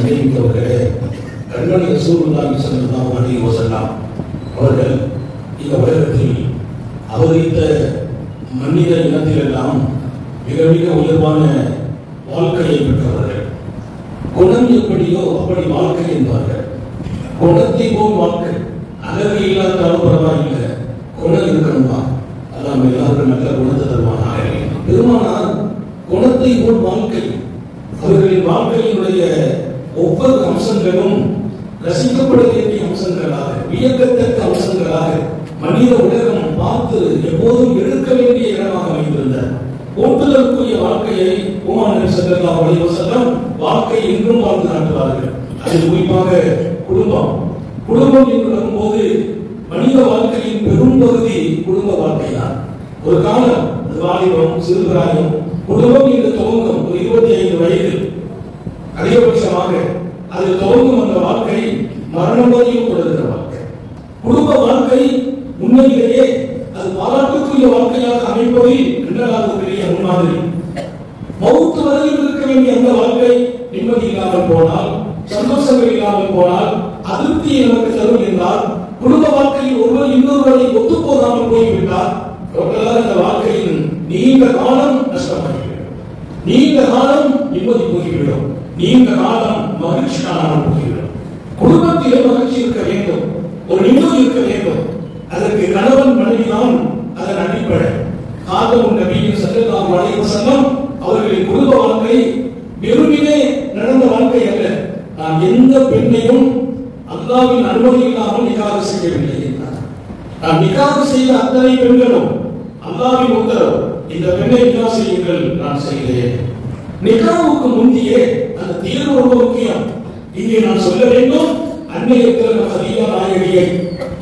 கண்ணியமிக்கவர்களே, கண்மணி ரசூலுல்லாஹி ஸல்லல்லாஹு அலைஹி வஸல்லம் அவர்கள் இந்த உலகத்தில் அவதரித்த மனித இனத்திலெல்லாம் மிக மிக உயர்வான வாழ்க்கையை பெற்றவர்கள். குணம் எப்படியோ அப்படி வாழ்க்கை என்பார்கள். குணத்தை போல் வாழ்க்கை, அழகு இல்லாதாலும் பரவாயில்லை, குணம் இருக்கணுமா? அல்லாம எல்லாருக்கும் நல்ல குணத்தை தருவானாக. பெருமானார் குணத்தை போல் வாழ்க்கை, அவர்களின் வாழ்க்கையினுடைய ஒவ்வொரு அம்சங்களும் ரசிக்கப்பட வேண்டிய அம்சங்களாக, வியக்கத்தக்க அம்சங்களாக மனித உலகம் பார்த்து எப்போதும் எடுக்க வேண்டிய இடமாக அமைந்திருந்தார். போற்றுதலுக்குரிய வாழ்க்கையை பெருமானார் ஸல்லல்லாஹு அலைஹி வஸல்லம் வாழ்க்கை என்றும் வாழ்ந்து காட்டுவார்கள். அதில் குறிப்பாக குடும்பம் என்று வரும்போது மனித வாழ்க்கையின் பெரும் பகுதி குடும்ப வாழ்க்கை தான். ஒரு காலம் வாலிபம், சிறுபிராயம், குடும்பம் என்று துவங்கும் ஒரு 25 வயது அதிகபட்சமாக அது துவங்கும். அந்த வாழ்க்கை மரணம் வரையும் தொடர்கிற வாழ்க்கை. குடும்ப வாழ்க்கை உண்மையிலேயே அது பாராட்டுக்குரிய வாழ்க்கையாக அமைப்பதில் இரண்டாவது பெரிய முன்மாதிரி. மௌத்து வரையில் இருக்க வேண்டிய அந்த வாழ்க்கை நிம்மதி இல்லாமல் போனால், சந்தோஷங்கள் இல்லாமல் போனால், அதிருப்தியை நமக்கு தரும் என்றால், குடும்ப வாழ்க்கையில் ஒருவர் இன்னொருவரை ஒத்து போகாமல் போய்விட்டால் டோட்டலாக இந்த வாழ்க்கையில் நீண்ட காலம் நஷ்டமாகிவிடும், நீண்ட காலம் நிம்மதி போய்விடும், நீண்ட காலம் மகிழ்ச்சி காணாமல் போய்விடும். குடும்பத்திலே மகிழ்ச்சி இருக்க வேண்டும், ஒரு நிம்மதி இருக்க வேண்டும். அதற்கு கணவன் மனைவிதான் அதன் அடிப்படை. காதமுன் நபி ஸல்லல்லாஹு அலைஹி வஸல்லம் அவர்களின் குடும்ப வாழ்க்கை வெறுமனே நடந்த வாழ்க்கை அல்ல. நான் எந்த பெண்ணையும் அல்லாஹ்வின் அனுமதி இல்லாமல் நிக்காஹ் செய்யவில்லை என்றார். நான் நிக்காஹ் செய்த அத்தனை பெண்களும் அல்லாஹ்வின் உத்தரவு, இந்த பெண்ணை நிக்காஹ் செய்யுங்கள், நான் செய்தேன். நிக்காஹுக்கு முந்தியே அந்த தீர்வு ரொம்ப முக்கியம். இங்கே நான் சொல்ல வேண்டும், அன்னையத்திற்கு ஹதீஜா நாயகியை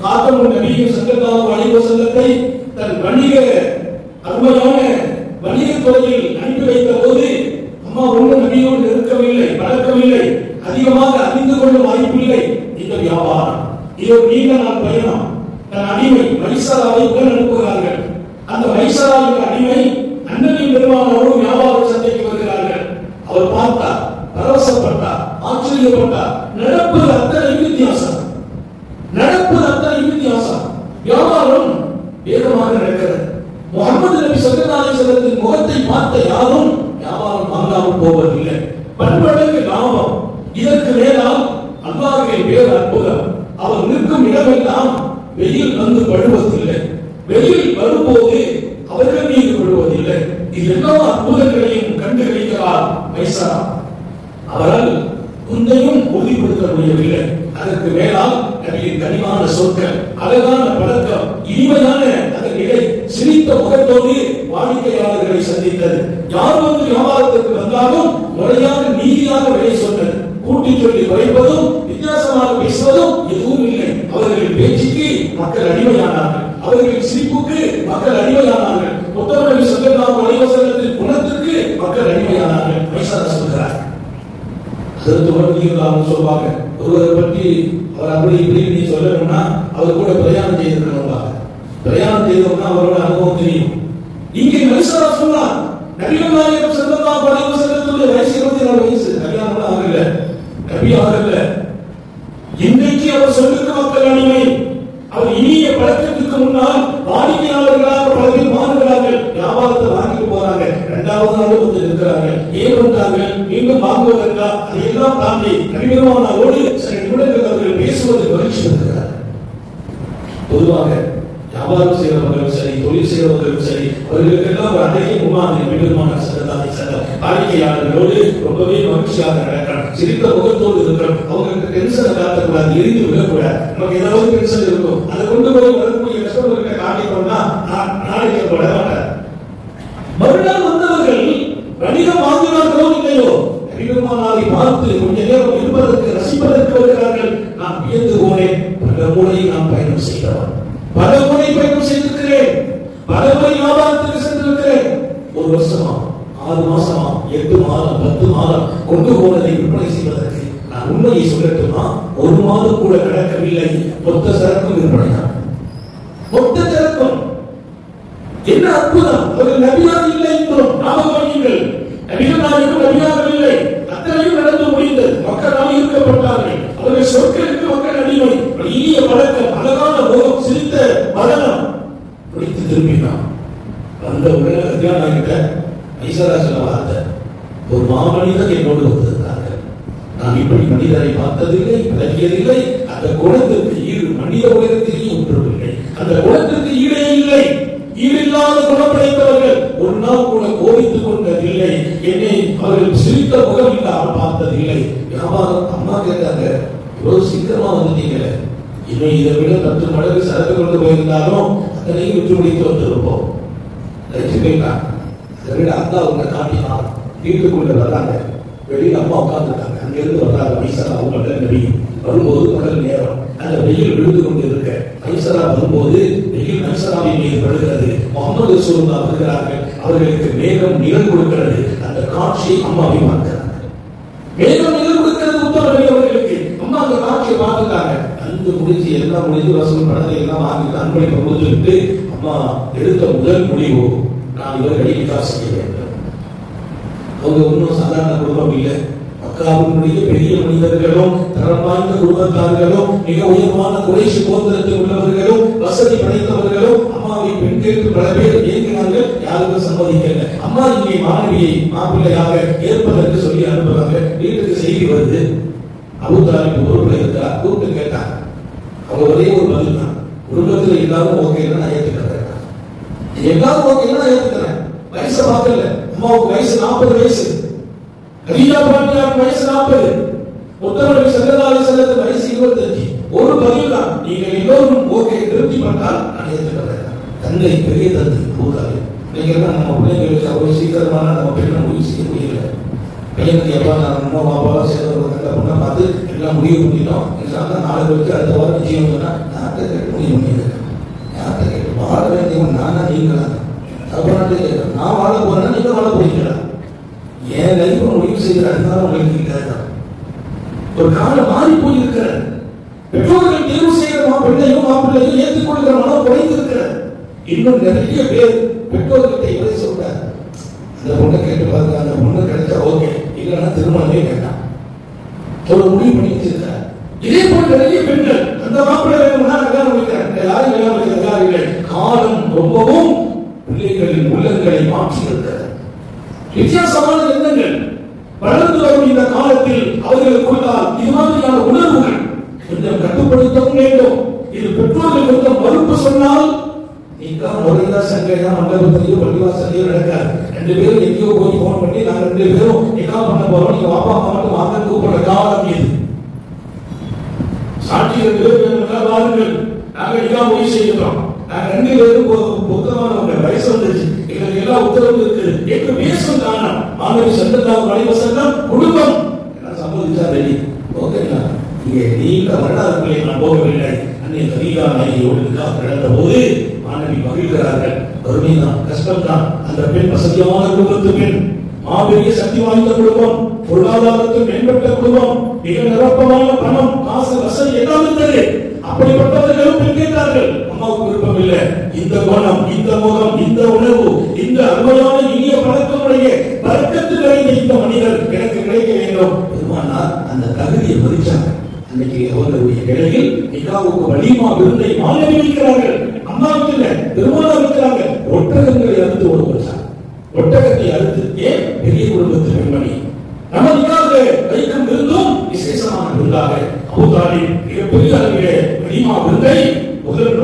காதமுன் நபி ஸல்லல்லாஹு அலைஹி வஸல்லத்தை தன் வணிக அருமையான வணிக துறையில் அனுப்பி வைத்த போது அம்மா ஒன்றும் நபியோடு நெருக்கவில்லை, பழக்கவில்லை, அதிகமாக அறிந்து கொள்ள வாய்ப்பில்லை. இந்த வியாபாரம் இது நீண்ட நாள் பயணம். தன் அடிமை மைசராவை உடன் அனுப்புகிறார்கள். அந்த மைசரா என்ற அடிமை அண்ணனின் பெருமானோடு வியாபார சந்தைக்கு வருகிறார்கள். அவர் பார்த்தார், பரவசப்பட்டார், ஆச்சரியப்பட்டார். நடப்பது அத்தனை வித்தியாசம், வியாபாரம் வேகமாக நடக்கிறது. முஹம்மது நபி ஸல்லல்லாஹு அலைஹி வஸல்லத்தின் முகத்தை பார்த்த யாரும் வியாபாரம் வாங்காமல் போவதில்லை. பன்மடங்கு லாபம். இதற்கு மேலால் அல்லாஹ்வின் பேர் அற்புதம். அவர் நிற்கும் இடமெல்லாம் வெயில் வந்து படுவதில்லை, வெயில் வரும்போது அவர்கள் மீது விழுவதில்லை. இது எல்லா அற்புதங்களையும் கண்டு கிடைக்கிறார் மைசரா. அவரால் ஒன்றையும் உறுதிப்படுத்த முடியவில்லை. அதற்கு மேலால் நபியின் கனிவான சொற்கள், அழகான பழக்கம், இனிமையான அந்த நிலை, சிரித்த முகத்தோடு வாடிக்கையாளர்களை சந்தித்தது. யார் வந்து வியாபாரத்திற்கு வந்தாலும் முறையாக நீதியாக விலை சொன்னது. கூட்டி சொல்லி குறைப்பதும் வித்தியாசமாக பேசுவதும் எதுவும் இல்லை. அவர்களின் பேச்சுக்கு மக்கள் அடிமையானார்கள், அவர்களின் சிரிப்புக்கு மக்கள் அடிமையானார்கள், முத்தமிழ் நபி ஸல்லல்லாஹு அலைஹி வஸல்லத்தின் குணத்திற்கு மக்கள் அடிமையானார்கள். மைசரா சொல்கிறார். சொல்வாங்க, ஒருவரை பற்றி அவர் அப்படி இப்படி சொல்லணும்னா அவர் கூட பிரயாணம் செய்திருக்கணும்பா. பிரயாணம் செய்தோம்னா அவரோட அனுபவம் தெரியும். இங்கே மைசரா சொன்னார், நபிகள் நாயகம் ஸல்லல்லாஹு அலைஹி வஸல்லத்துடைய வயசு 24 வயசு, கல்யாணம் ஆகல, நபி ஆகல. இன்றைக்கு அவர் சொல்லுக்கு மக்கள் அடிமை. அவர் இனிய பழக்கத்துக்கு முன்னால் வாடிக்கையாளர்களாக பல பேர் மாறுகிறார்கள், வியாபாரத்தை வாங்கிட்டு போறாங்க, இரண்டாவது நாள் வந்து இருக்கிறார்கள். ஏன் வந்தார்கள், மீண்டும் வாங்குவதற்கா? அதையெல்லாம் தாண்டி நபிகளானோடு சில நிமிடங்கள் அவர்கள் பேசுவது மகிழ்ச்சி இருக்கிறார். பொதுவாக வியாபாரம் செய்கிறவர்களும் சரி, தொழில் செய்கிறவர்களும் சரி, அவர்களுக்கெல்லாம் ஒரு அழகிய முகாமை நபிகளான ஸல்லல்லாஹு அலைஹி வஸல்லம் வாடிக்கையாளர்களோடு ரொம்பவே மகிழ்ச்சியாக நடக்கணும், சிரித்த முகத்தோடு இருக்கணும். அவங்களுக்கு டென்ஷனை காட்டக்கூடாது, எரிந்து விடக்கூடாது. நமக்கு ஏதாவது டென்ஷன் இருக்கும், அதை கொண்டு போய் வரக்கூடிய கஸ்டமர்கிட்ட காட்டிக்கொண்டா நாளைக்கு பட மாட்டார். மறுநாள் வந்தவர்கள் வணிகம் வாங்கினார்களோ இல்லையோ, நபிகளாரை பார்த்து கொஞ்ச நேரம் இருப்பதற்கு, ரசிப்பதற்கு வருகிறார்கள். நான் வியந்து போனேன். பல முறை நான் பயணம் செய்தவன், பல முறை பயணம் செய்திருக்கிறேன், பல முறை வியாபாரத்துக்கு சென்றிருக்கிறேன். 1 வருஷமா, 6 மாசமா, 8 மாதம், 10 மாதம் கொண்டு போனதை விற்பனை செய்வதற்கு நான் உண்மையை சொல்லட்டுமா, 1 மாதம் கூட நடக்கவில்லை. மொத்த சரக்கும் விற்பனை தான், மொத்த சரக்கும். என்ன அற்புதம்! அவர்கள் நபியாக இல்லை என்றும் ஞாபகம் வையுங்கள். நபிகள் நாயகம் நபியாக இல்லை, அத்தனையும் நடந்து முடிந்தது. மக்கள் நாயகம் விற்கப்பட்டார்கள். அவர்கள் சொற்களுக்கு மக்கள் அடிமை. இனிய வழக்கம், அழகான முகம், சிரித்த வதனம். பிடித்து திரும்பினான். அந்த உடனே கல்யாணம் ஐசரா சொன்ன வார்த்தை, ஒரு மாமனிதர் என்னோடு வந்திருந்தார்கள். நான் இப்படி மனிதரை பார்த்ததில்லை, பழகியதில்லை. அந்த குணத்திற்கு ஈடு மனித உலகத்திலேயே ஒன்றுமில்லை. அந்த குணத்திற்கு ஈடே இல்லை. ஈடில்லாத குணம் படைத்தவர்கள் ஒரு நாள் கூட கோபித்துக் கொண்டதில்லை. என்னை அவர்கள் சிரித்த முகம் இல்லாமல் பார்த்ததில்லை. வியாபாரம் அம்மா கேட்டாங்க, இவ்வளவு சீக்கிரமா வந்துட்டீங்களே, இன்னும் இதை விட 10 மடங்கு சரக்கு கொண்டு போயிருந்தாலும் அத்தனையும் விட்டு முடித்து வந்திருப்போம். அதை விட அக்கா அவங்க காட்டினார். வீட்டுக்குள்ள வர்றாங்க, வெளியில் அம்மா உட்கார்ந்துட்டாங்க. அங்கிருந்து வர்றாங்க ஐசரா. அவங்க நபியும் வரும்போது கடல் நேரம், அந்த வெயில் விழுந்து கொண்டு இருக்க ஐசரா வரும்போது வெயில் ஐசராவின் மீது படுகிறது. முகமது ரசூலுல்லாஹ் வருகிறார்கள். அவர்களுக்கு மேகம் நிழல் கொடுக்கிறது. அந்த காட்சியை அம்மாவை பார்க்கிறாங்க. மேகம் நிழல் கொடுக்கிறது உத்தம நபி அவர்களுக்கு. அம்மா அந்த காட்சியை பார்த்துட்டாங்க. அந்த முடிஞ்சு எல்லாம் முடிஞ்சு ரசூல் படத்தை எல்லாம் வாங்கிட்டு அன்பளிப்பை கொடுத்துட்டு அம்மா எடுத்த முதல் முடிவு, நான் இவர்களை நிக்கா செய்ய வேண்டும். அவங்க ஒன்றும் சாதாரண குடும்பம் இல்லை. மக்காவினுடைய பெரிய மனிதர்களும் தரம் வாய்ந்த குடும்பத்தார்களும் மிக உயர்வான குறைஷ் கோத்திரத்தில் உள்ளவர்களும் வசதி படைத்தவர்களும் அம்மாவை பெண் கேட்டு பல பேர் இயங்கினார்கள். யாருக்கும் சம்மதிக்கல. அம்மா இங்கே மாணவியை மாப்பிள்ளையாக ஏற்பதற்கு சொல்லி அனுப்புறாங்க. வீட்டுக்கு செய்தி வருது, அபூ தாலிப் பொறுப்புல இருக்கிறார். கூப்பிட்டு கேட்டாங்க. அவங்க ஒரே ஒரு பதில் தான், குடும்பத்தில் எல்லாரும் ஓகேன்னு நான் ஏற்றுக்கிறேன். எல்லாரும் ஓகேன்னு நான் ஏற்றுக்கிறேன். வயசை பார்க்கல. அம்மாவுக்கு வயசு 40 வயசு, கதீஜா பாட்டியாருக்கு வயசு 40, உத்தம நபி ஸல்லல்லாஹு அலைஹி வஸல்லம் வயசு 25. ஒரு பதில் தான், நீங்கள் எல்லோரும் ஓகே திருப்தி பண்ணால் நான் ஏற்றுக்கிறேன். தந்தை பெரிய தந்தை அபூ தாலிப். நீங்க எல்லாம் நம்ம பிள்ளைங்களுக்கு அவ்வளவு சீக்கிரமான நம்ம பெண்ணை முடிவு செய்ய முடியல. பையனுக்கு எப்பா நான் அம்மா பாப்பாலாம் சேர்ந்து ஒரு நல்ல பொண்ணை பார்த்து எல்லாம் முடிவு பண்ணிட்டோம். நாளைக்கு வச்சு அடுத்த வாரம் நிச்சயம் சொன்னா யார்கிட்ட கேட்டு முடிவு பண்ணியிருக்கேன். யார்கிட்ட கேட்டு வாழ வேண்டியவன் நானா நீங்களா? நான் வாழ போறேன்னா நீங்க வாழ போறீங்களா? என் லைஃப் முடிவு செய்யறாருனால உங்களுக்கு இல்லை. ஒரு காலம் மாறி போயிருக்கிறார். பெற்றோர்கள் தேர்வு செய்கிற பெண்ணையும் மாப்பிள்ளையும் ஏற்றுக்கொள்கிற மனம் குறைந்திருக்கிறார். இன்னும் நிறைய பேர் பெற்றோர்கிட்ட இவரை சொல்றார், அந்த பொண்ணை கேட்டு பாருங்க, அந்த பொண்ணு கிடைச்சா ஓகே, இல்லைன்னா திருமணமே வேண்டாம். ஒரு முடிவு பண்ணி வச்சிருக்கார். இதே போல நிறைய பெண்கள் அந்த மாப்பிள்ளை வேணும்னா கல்யாணம் வைக்கிறாங்க. யாரும் கல்யாணம் வைக்கிறார்கள். காலம் ரொம்பவும் பிள்ளைகளின் உள்ளங்களை மாற்றி இருக்கிறது. வித்தியாசமான எண்ணங்கள் வளர்ந்து வரும் இந்த காலத்தில் அவர்களுக்குள்ளால் இது மாதிரியான உணர்வுகள் கொஞ்சம் கட்டுப்படுத்தவும் வேண்டும். இது பெற்றோர்கள் கொஞ்சம் மறுப்பு சொன்னால் நீங்க முறையா சங்கையா மண்டபத்திலேயோ பள்ளிவாசலையோ நடக்காது. 2 பேரும் எங்கேயோ போய் போன் பண்ணி நாங்க 2 பேரும் என்ன பண்ண போறோம், நீங்க வாப்பா அம்மா மட்டும் வாங்க கூப்பிடுற காலம் இது. சாட்சிகள் வாருங்கள், நாங்க எல்லாம் போய் செய்கிறோம். நாங்க 2 பேரும் புத்தகமானவங்க, வயசு வந்துருச்சு, எங்களுக்கு எல்லாம் உத்தரவு இருக்கு என்று பேசும் காரணம் மாணவி ஸல்லல்லாஹு அலைஹி வஸல்லம் குடும்பம் எல்லாம் சம்மதிச்சா ரெடி ஓகேங்களா? இங்கே நீண்ட வரலாறுகளை நான் போகவில்லை. அன்னை கதீஜா நாயகியோடு நிக்காஹ் நடந்த போது மாணவி மகிழ்கிறார்கள். வறுமைதான், கஷ்டம்தான். அந்த பெண் வசதியான குடும்பத்து பெண், மாபெரிய சக்தி வாய்ந்த குடும்பம், பொருளாதாரத்தில் மேம்பட்ட குடும்பம், மிக நிரப்பமான பணம், காசு, வசதி எல்லாம் இருந்தது. அப்படிப்பட்டவர்களும் பெண் கேட்டார்கள். அம்மாவுக்கு விருப்பம் இல்லை. இந்த குணம், இந்த முகம், இந்த உணவு, இந்த அருமையான இனிய பழக்கமுடைய பழக்கத்து நிறைந்த இந்த மனிதர் எனக்கு கிடைக்க வேண்டும். பெருமானார் அந்த தகுதியை மதிச்சாங்க. அன்னைக்கு அவர்களுடைய நிலையில் நிக்காவுக்கு வலிமா விருந்தை மாணவி வைக்கிறார்கள். அம்மாவுக்கு இல்லை, பெருமானார் வைக்கிறாங்க. ஒட்டகங்களை அறுத்து ஓட வச்சாங்க. ஒட்டகத்தை அறுத்து, ஏன்? பெரிய குடும்பத்து பெண்மணி நம்ம நிக்காக வைக்கும் விருந்தும் விசேஷமான விருந்தாக அபூ தாலிப் மிகப்பெரிய அளவிலே வலிமா விருந்தை முதல்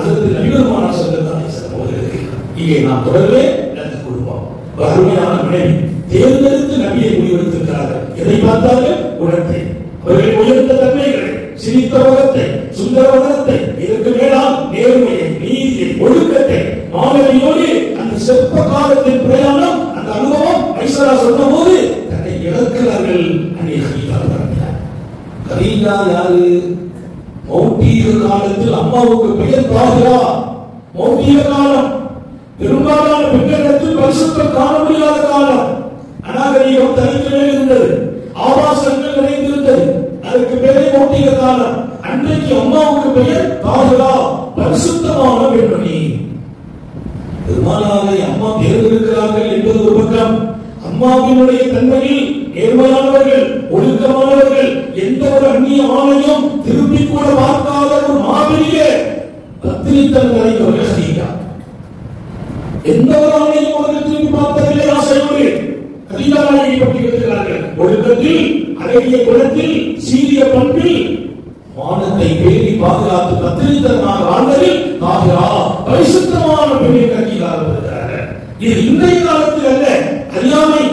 அதற்கு நபிகள் ஸல்லல்லாஹு அலைஹி வஸல்லம் அவர்களுக்கு இங்கே நாம் தொடர்வே அந்த குடும்பம் அருமையான மனைவி தேர்ந்தெடுத்து நபியை முடிவெடுத்திருக்கிறார்கள். எதை பார்த்தார்கள்? குணத்தை, அவர்கள் உயர்ந்த தன்மைகளை, சிரித்த முகத்தை, சுந்தர வதனத்தை, இதற்கு மேலால் நேர்மையை, நீதியை, ஒழுக்கத்தை, மாணவியோடு அந்த செப்ப காலத்தின் பிரயாணம், அந்த அனுபவம் ஐசரா சொன்ன போது தன்னை இழக்கிறார்கள். அன்னை கதீஜா பிறந்தார். கதீஜா யாரு? மௌட்டிய காலத்தில் அம்மாவுக்கு பெயர் தாஹிரா. மௌட்டிய காலம், பெரும்பாலான பெண்களிடத்தில் பரிசுத்தம் காண முடியாத காலம். அநாகரிகம் தனித்து இருந்தது, ஆபாசங்கள் நிறைந்திருந்தது. அதற்கு பெயரே மௌட்டிய காலம். அன்றைக்கு அம்மாவுக்கு பெயர் தாஹிரா, பரிசுத்தமான பெண்மணி. பெருமானாரை அம்மா தேர்ந்தெடுக்கிறார்கள் என்பது ஒரு பக்கம். அம்மாவினுடைய தன்மையில் நேர்மையானவர்கள், ஒழுக்கமானவர்கள், எந்த அந்நிய ஆணையம் திருப்பி கூட பார்க்காத ஒரு மாபெரிய பத்திரித்தன் நிறைந்தவர்கள் ஹதீஜா. எந்த ஒரு ஆணையம் அவர்கள் திருப்பி பார்த்ததில்லை. ஆசையோடு ஹதீஜா நாயகி பற்றி எழுதுகிறார்கள். ஒழுக்கத்தில், அழகிய குணத்தில், சீரிய பண்பில் மானத்தை பேணி பாதுகாத்து பத்திரித்தனாக வாழ்ந்ததில் தாகிரா பரிசுத்தமான பெண்ணை கட்சியாக வருகிறார்கள். இது இன்றைய காலத்தில் அல்ல. அறியாமை,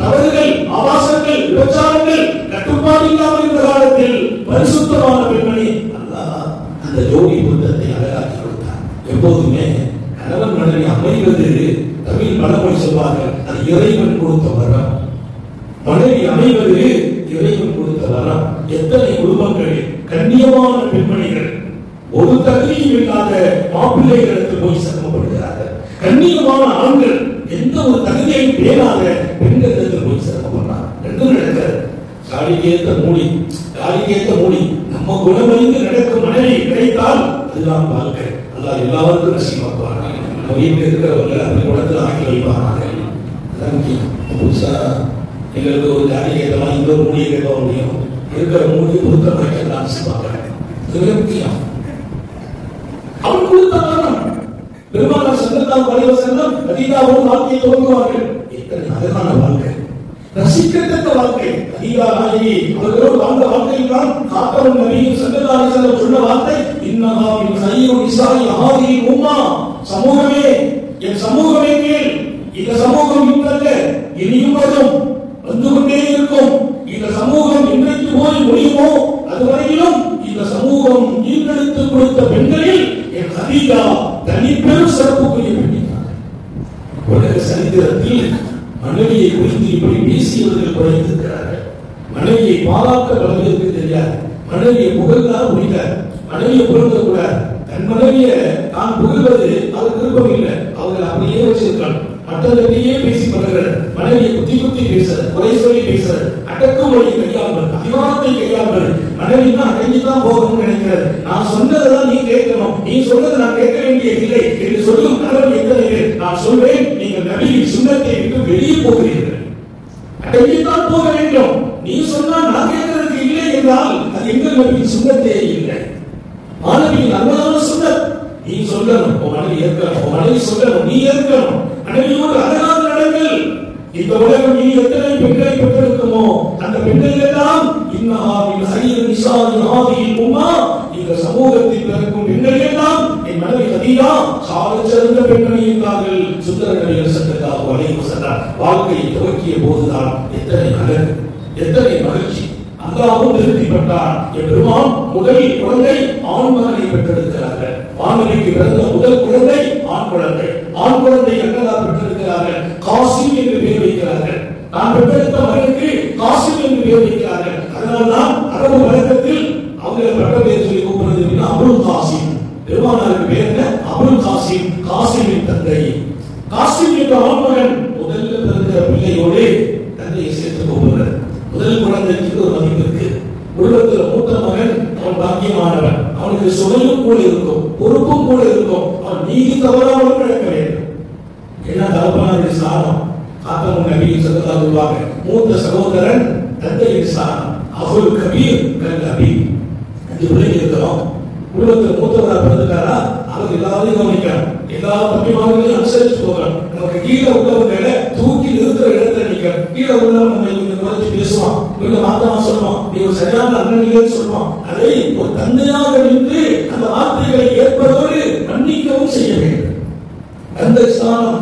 தவறுகள், ஆபாசங்கள், விபச்சாரங்கள் கட்டுப்பாடு இல்லாமல் இருந்த காலத்தில் பரிசுத்தமான பெண்மணி அல்லாஹ் அந்த ஜோடி புத்தத்தை அழகாக்கி கொடுத்தார். எப்போதுமே கணவன் மனைவி அமைவது தமிழ் பழமொழி சொல்வார்கள், அது இறைவன் கொடுத்த வரம். மனைவி அமைவது இறைவன் கொடுத்த வரம். எத்தனை குடும்பங்கள் கண்ணியமான பெண்மணிகள் ஒரு தகுதியும் இல்லாத மாப்பிள்ளைகளுக்கு போய் சிரமப்படுகிறார்கள். கண்ணியமான ஆண்கள் எந்த ஒரு தகுதியையும் பேராத பெண்களுக்கு போய் சிரமப்படுறாங்க. ரெண்டும் நடக்கிறது. காலிக்கேற்ற மூடி, காலிக்கேற்ற மூடி. நம்ம குணமறிந்து நடக்கும் மனைவி கிடைத்தால் அதுதான் வாழ்க்கை. அல்லாஹ் எல்லாருக்கும் நசீபாக்குவாங்க. நம்ம வீட்டில் இருக்கிறவங்க அந்த குணத்தில் ஆக்கி வைப்பாங்க. அதான் முக்கியம். புதுசா எங்களுக்கு ஒரு ஜாலி கேட்டமா இன்னொரு மூடியை கேட்க முடியும். இருக்கிற மூடி பொருத்த வைக்கலாம் செய்வாங்க. இது முக்கியம். அவன் கொடுத்த காரணம் பெருமானார் ஸல்லல்லாஹு அலைஹி வஸல்லம் ஹதீஜாவோடு வாழ்க்கையை துவங்குவார்கள். எத்தனை அழகான வாழ்க்கை, ரசிக்கத்தக்க வாழ்க்கை. ஹதீஜா நாயகி அவர்களோடு வாழ்ந்த வாழ்க்கையில் தான் காத்தவன் நபி ஸல்லல்லாஹு அலைஹி வஸல்லம் சொன்ன வார்த்தை, இன்னஹா மின் ஸையி நிஸாஇ ஹாதிஹி உம்மா. சமூகமே, என் சமூகமே கேள். இந்த சமூகம் இன்றல்ல, இனியும் வரும், வந்து கொண்டே இருக்கும். இந்த சமூகம் இன்றைக்கு போய் முடியுமோ அதுவரையிலும் இந்த சமூகம் ஈர்த்தெடுத்து கொடுத்த பெண்களில் என் ஹதீஜா தனிப்பெரும் சிறப்புக்குரிய பெண்ணினார். உலக சரித்திரத்தில் மனைவியை குறித்து இப்படி பேசியவர்கள் குறைந்திருக்கிறார்கள். மனைவியை பாராட்ட பலருக்கு தெரியாது. மனைவியை புகழ்ந்தால் முடியாது. மனைவியை புகழ்ந்த கூட தன் மனைவியை தான் புகழ்வது அவருக்கு விருப்பம் இல்லை. அவர்கள் அப்படியே வச்சிருக்காங்க. மற்றவர்களையே பேசி பழகிறது. மனைவியை குத்தி குத்தி பேசுறது, குறை சொல்லி பேசுறது, அடக்குமொழி கையாள்வது, அதிகாரத்தை கையாள்வது. மனைவினா அடங்கிதான் போகணும்னு நினைக்கிறது. நான் சொன்னதான் நீ கேட்கணும், நீ சொன்னது நான் கேட்க வேண்டிய இல்லை என்று சொல்லும் கணவன் எத்தனை பேர். நான் சொல்வேன், நீங்கள் நபியின் சுன்னத்தை விட்டு வெளியே போகிறீர்கள். அடங்கித்தான் போக வேண்டும். நீ சொன்னால் நான் கேட்கறதுக்கு இல்லை என்றால் அது எங்கள் நபியின் சுன்னத்தே இல்லை. மாணவியின் அருமையான சுன்னத். நீ சொல்லணும், உன் மனைவி ஏற்கணும், உன் மனைவி சொல்லணும், நீ ஏற்கணும். மனைவியோடு அழகான நடங்கள். இந்த உலகம் இனி எத்தனை பெண்களை பெற்றிருக்குமோ அந்த பெண்கள் எல்லாம் இன்னஹா மின் ஸையி நிஸாஇ ஹாதிஹி உம்மா. இந்த சமூகத்தில் பிறக்கும் பெண்கள் எல்லாம் என் மனைவி ஹதீஜா சாலச் சிறந்த பெண்மணி என்றார்கள் சுந்தர நபிகள் ஸல்லல்லாஹு அலைஹி வஸல்லம். வாழ்க்கையை துவக்கிய போதுதான் எத்தனை அழகு, எத்தனை மகிழ்ச்சி. அல்லாஹ்வும் திருப்திப்பட்டார். பெருமான் முதல் குழந்தை ஆண் மகனை பெற்றெடுக்கிறார்கள். வானவிக்கு பிறந்த முதல் குழந்தை ஆண் குழந்தை. ஆண் குழந்தை அல்லாஹ் பெற்றெடுக்கிறார்கள். காசிம் என்று பெயர் வைக்கிறார்கள். நான் பெற்றெடுத்த மகனுக்கு காசிம் என்று பெயர் வைக்கிறார்கள். அதனால்தான் அரபு வழக்கத்தில் அவங்க பட்ட பெயர் சொல்லி கூப்பிடுறது அபுல் காசிம். பெருமானாருக்கு பேர் என்ன? அபுல் காசிம். காசிமின் தந்தை. காசிம் என்ற ஆண் மகன் முதல்ல பிறந்த பிள்ளையோடு தந்தையை சேர்த்து கூப்பிடுறார். முதல் குழந்தைக்கு ஒரு மதிப்பு இருக்கு. குடும்பத்தில் மூத்த மகன் அவன் பாக்கியமானவன். அவனுக்கு சுமையும் கூட இருக்கும், பொறுப்பும் கூட இருக்கும். அவன் நீதி தவறாமல் நடக்க வேண்டும். என்ன தகப்பனாருடைய ஸ்தானம்? காத்தவன் நபியின் ஸல்லல்லாஹு அலைஹி வஸல்லம் மூத்த சகோதரன் தந்தையின் ஸ்தானம். அபுல் கபீர் கல் அபி. அஞ்சு பிள்ளைங்க இருக்கிறோம். குடும்பத்தில் மூத்தவராக பிறந்துட்டாரா அவர் எல்லாரையும் கவனிக்கணும். எல்லா தம்பிமார்களையும் அனுசரிச்சு போகணும். நமக்கு கீழே உள்ளவங்களை தூக்கி நிறுத்துற இடத்துல நிற்கணும். கீழே உள்ளவன் நம்ம இவங்க குறைச்சி பேசுவான், இவங்க மாத்தமா சொல்லுவான், நீ ஒரு சரியான அண்ணன் சொல்லுவான். அதை ஒரு தந்தையாக நின்று அந்த வார்த்தைகளை ஏற்பதோடு மன்னிக்கவும் செய்ய வேண்டும். அந்த ஸ்தானம்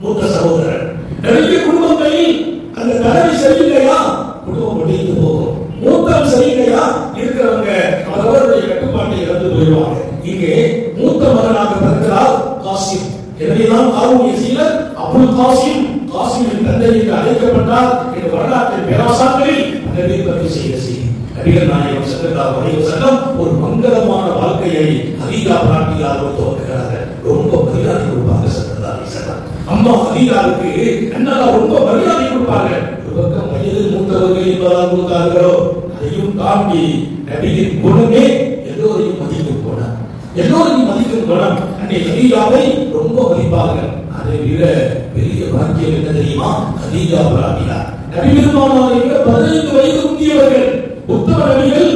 மூத்த சகோதரர். நிறைய குடும்பங்களில் அந்த தலைவி சரியில்லையா குடும்பம் ஒழிந்து போகும். மூத்தம் சரியில்லையா இருக்கிறவங்க அவர்களுடைய கட்டுப்பாட்டை இழந்து போயிடுவாங்க. இங்கே மூத்த மகனாக பிறக்கிறார் காசிம். எனவேதான் ஹாரூன் யஸீர் அபுல் காசிம், காசிமின் தந்தை என்று அழைக்கப்பட்டார் என்று வரலாற்றில் பேராசாக்களில் நபி பற்றி செய்த செய்தி. நபிகள் நாயகம் ஸல்லல்லாஹு அலைஹி வஸல்லம் ஒரு மங்களமான வாழ்க்கையை ஹதீஜா பிராட்டியார் துவக்குகிறார்கள். ரொம்ப மரியாதை கொடுப்பாங்க ஸல்லல்லாஹு அலைஹி வஸல்லம். அம்மா ஹதீஜாவுக்கு அண்ணா ரொம்ப மரியாதை கொடுப்பாங்க. ஒரு பக்கம் வயதில் மூத்தவர்கள் என்பதால் மூத்தார்களோ அதையும் தாண்டி நபியின் குணமே எல்லோரையும் மதிக்கும் குணம், எல்லோரையும் மதிக்கும் குணம். அன்னை ஹதீஜாவை ரொம்ப மதிப்பார்கள். அதை விட பெரிய பாக்கியம் என்ன தெரியுமா? ஹதீஜா பிராட்டியார் நபி பெருமானாரை விட 15 வயது முந்தியவர்கள். உத்தம நபிகள்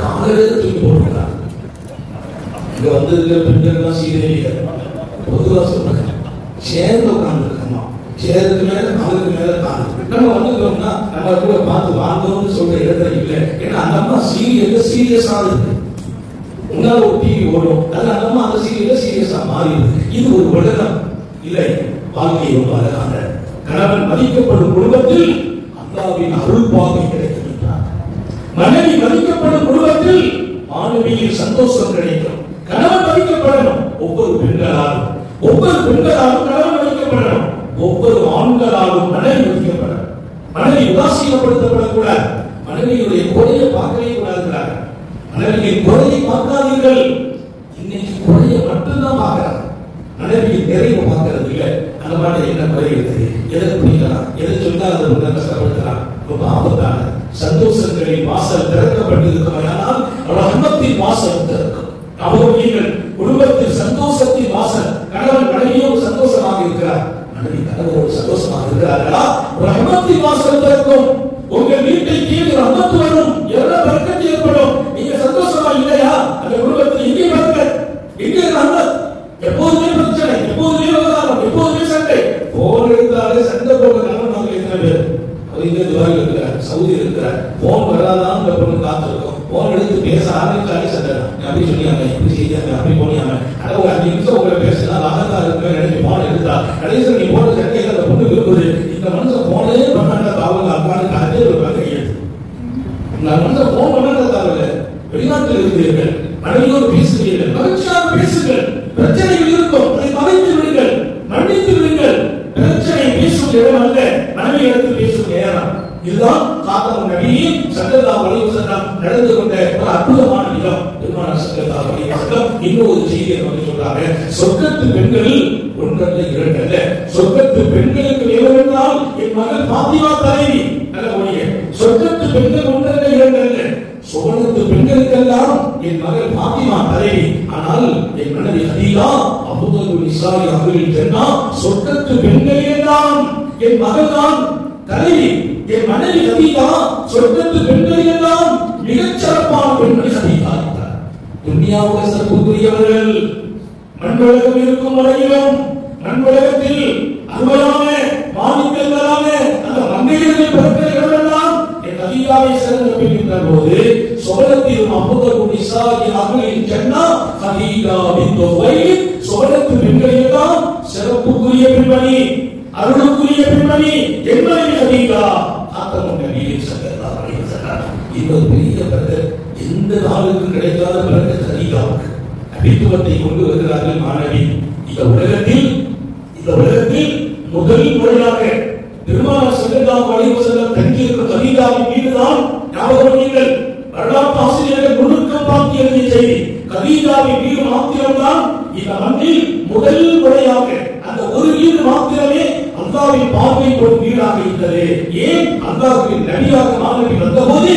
காலையில தூக்கி போட்டுருக்காங்க. இங்க வந்திருக்கிற பெண்கள் எல்லாம் சீரியல் பொதுவா சொல்றாங்க, சேர்ந்து உட்கார்ந்து இருக்கமா, சேருக்கு மேல காலுக்கு மேல காலு. நம்ம வந்துட்டோம்னா நம்ம கூட பார்த்து வாங்கணும்னு சொல்ற இடத்துல இல்லை. ஏன்னா அந்த அம்மா சீரியஸா இருக்கு. உன்னால ஒரு டிவி ஓடும், அது அந்த அம்மா அந்த சீரியஸா மாறிடுது. இது ஒரு உலகம் இல்லை. வாழ்க்கை ரொம்ப அழகான கணவன் மதிக்கப்படும் குடும்பத்தில் அல்லாஹ்வின் அருள் பாதை கிடைக்கும் என்றார். மனைவி மதிக்கப்படும் குடும்பத்தில் மாணவியில் சந்தோஷம் கிடைக்கும். கணவன் மதிக்கப்படணும். ஒவ்வொரு பெண்களாலும் கணவன் மதிக்கப்படணும். ஒவ்வொரு ஆண்களாலும் மனைவி மதிக்கப்படணும். மனைவி உதாசீனப்படுத்தப்படக்கூடாது. மனைவியுடைய குறையை பார்க்கவே கூடாது. மனைவியின் குறையை பார்க்காதீர்கள். இன்னைக்கு குறையை மட்டும்தான் பார்க்கிறாங்க. மனைவியின் நிறைவு பார்க்கறது இல்லை. அந்த மாதிரி என்ன குறை இருக்குது, எதை பிடிக்கலாம், எதை சொன்னா அதை ரொம்ப கஷ்டப்படுத்தலாம். ரொம்ப ஆபத்தான சந்தோஷங்களின் வாசல் திறக்கப்பட்டிருக்கிறோம். ரஹ்மத்தின் வாசல் திறக்கும். அவர்கள் குடும்பத்தில் சந்தோஷத்தின் வாசல். கணவன் மனைவியோடு சந்தோஷமாக இருக்கிறார், மனைவி கணவனோடு சந்தோஷமாக இருக்கிறார்களா, ரஹ்மத்தின் வாசல் திறக்கும். உங்கள் வீட்டை கீழ் ரஹ்மத் வரும், எவ்வளவு பரக்கத் ஏற்படும். நீங்க சந்தோஷமா இல்லையா, அந்த குடும்பத்தில் எங்கே பரக்கத், எங்கே ரஹ்மத்? எப்போதுமே பிரச்சனை, எப்போதுமே விவகாரம், எப்போதுமே சண்டை. போன் எடுத்தாலே சண்டை போடுற கணவன் எத்தனை பேர்? அவர் இங்கே துபாயில் இருக்கிறார், சவுதி இருக்கிறார். போன் வராதான் இந்த பொண்ணு காத்திருக்கும். போன் எடுத்து பேச ஆரம்பிச்சாலே சண்டை. அப்படி சொன்னியாங்க, இப்படி செய்யாங்க, அப்படி போனியாங்க. ஆனால் ஒரு 5 நிமிஷம் உங்களை பேசினா வாகத்தா இருக்க நினைச்சு போன் எடுத்தா கடைசியில் நீ போன சண்டையை அந்த பொண்ணு விரும்புது. இந்த மனுஷன் போனே பண்ணாங்க தாவல் அக்கான்னு அதே ஒரு கையெழுத்து. இந்த மனுஷன் போன் பண்ணாங்க தாவல. வெளிநாட்டில் இருக்கிறீர்கள், மனைவியோடு பேசுகிறீர்கள், மகிழ்ச்சியாக பேசுங்கள். பிரச்சனைகள் இருக்கும், அதை மறைத்து விடுங்கள், மன்னித்து விடுங்கள். பிரச்சனை பேசும் இடம் அல்ல, மனைவி எடுத்து பேசும் நேரம். இதுதான் காத்தம் நபியின் ஸல்லல்லாஹு அலைஹி வஸல்லம் நடந்து கொண்ட ஒரு அற்புதமான விதம். பெருமானார் ஸல்லல்லாஹு அலைஹி வஸல்லம் இன்னொரு செய்தியை நமக்கு சொல்றாங்க. சொர்க்கத்து பெண்களில் ஒன்றல்ல இரண்டல்ல, சொர்க்கத்து பெண்களுக்கு வேண்டுமென்றால் என் மகள் ஃபாத்திமா தலைவி நல்ல ஒழிய, சொர்க்கத்து பெண்கள் ஒன்றல்ல இரண்டல்ல, சுவனத்து பெண்களுக்கெல்லாம் என் மகள் ஃபாத்திமா தலைவி. ஆனால் என் மனைவி ஹதீஜா அஃதலு நிசாஇ அஹ்லில் ஜன்னah, சொர்க்கத்து பெண்களெல்லாம் என் மகள் தான் தலைவி. என் மனைவி ஹதீஜா சொர்க்கத்து பெண்களெல்லாம் மிகச் சிறப்பான பெண்மணி ஹதீஜா என்றார். துன்யாவுக்கு சிறப்புக்குரியவர்கள் மண்ணுலகம் இருக்கும் வரையிலும் மண்ணுலகத்தில் அருமையான மாணிக்கங்களான அந்த மங்கையர்கள் பிறக்கிற இடமெல்லாம் என் ஹதீஜாவை சிறந்த பெண் என்ற போது சுவனத்தில் அஃதலு நிசாஇ அஹ்லில் ஜன்னah ஹதீஜா பின்த் குவைலித், சுவனத்து பெண்களெல்லாம் சிறப்புக்குரிய பெண்மணி, அருளுக்குரிய பெண்மணி என் மனைவி ஹதீஜா. காத்தமும் நபியின் ஸல்லல்லாஹு அலைஹி வஸல்லம் இன்னொரு பெரிய பரக்கத், எந்த நாளுக்கு கிடைக்காத பரக்கத் ஹதீஜாவுக்கு. நபித்துவத்தை கொண்டு வருகிறார்கள் மாணவி. இந்த உலகத்தில் முதல் முறையாக பெருமானார் ஸல்லல்லாஹு அலைஹி வஸல்லம் தங்கியிருக்கும் ஹதீஜாவின் மீதுதான் ஞாபகம் நீங்கள் வரலாற்று ஆசிரியர்கள் நுணுக்கம் பார்த்து எழுதிய செய்தி. ஹதீஜாவின் மீது மாத்திரம்தான் இந்த மண்ணில் முதல் முறையாக அந்த ஒரு வீடு மாத்திரமே அல்லாஹ்வின் பார்வைப்படும் வீடாக இருந்தது. ஏன்? அல்லாஹ்வின் நபியாக மாணவி வந்தபோது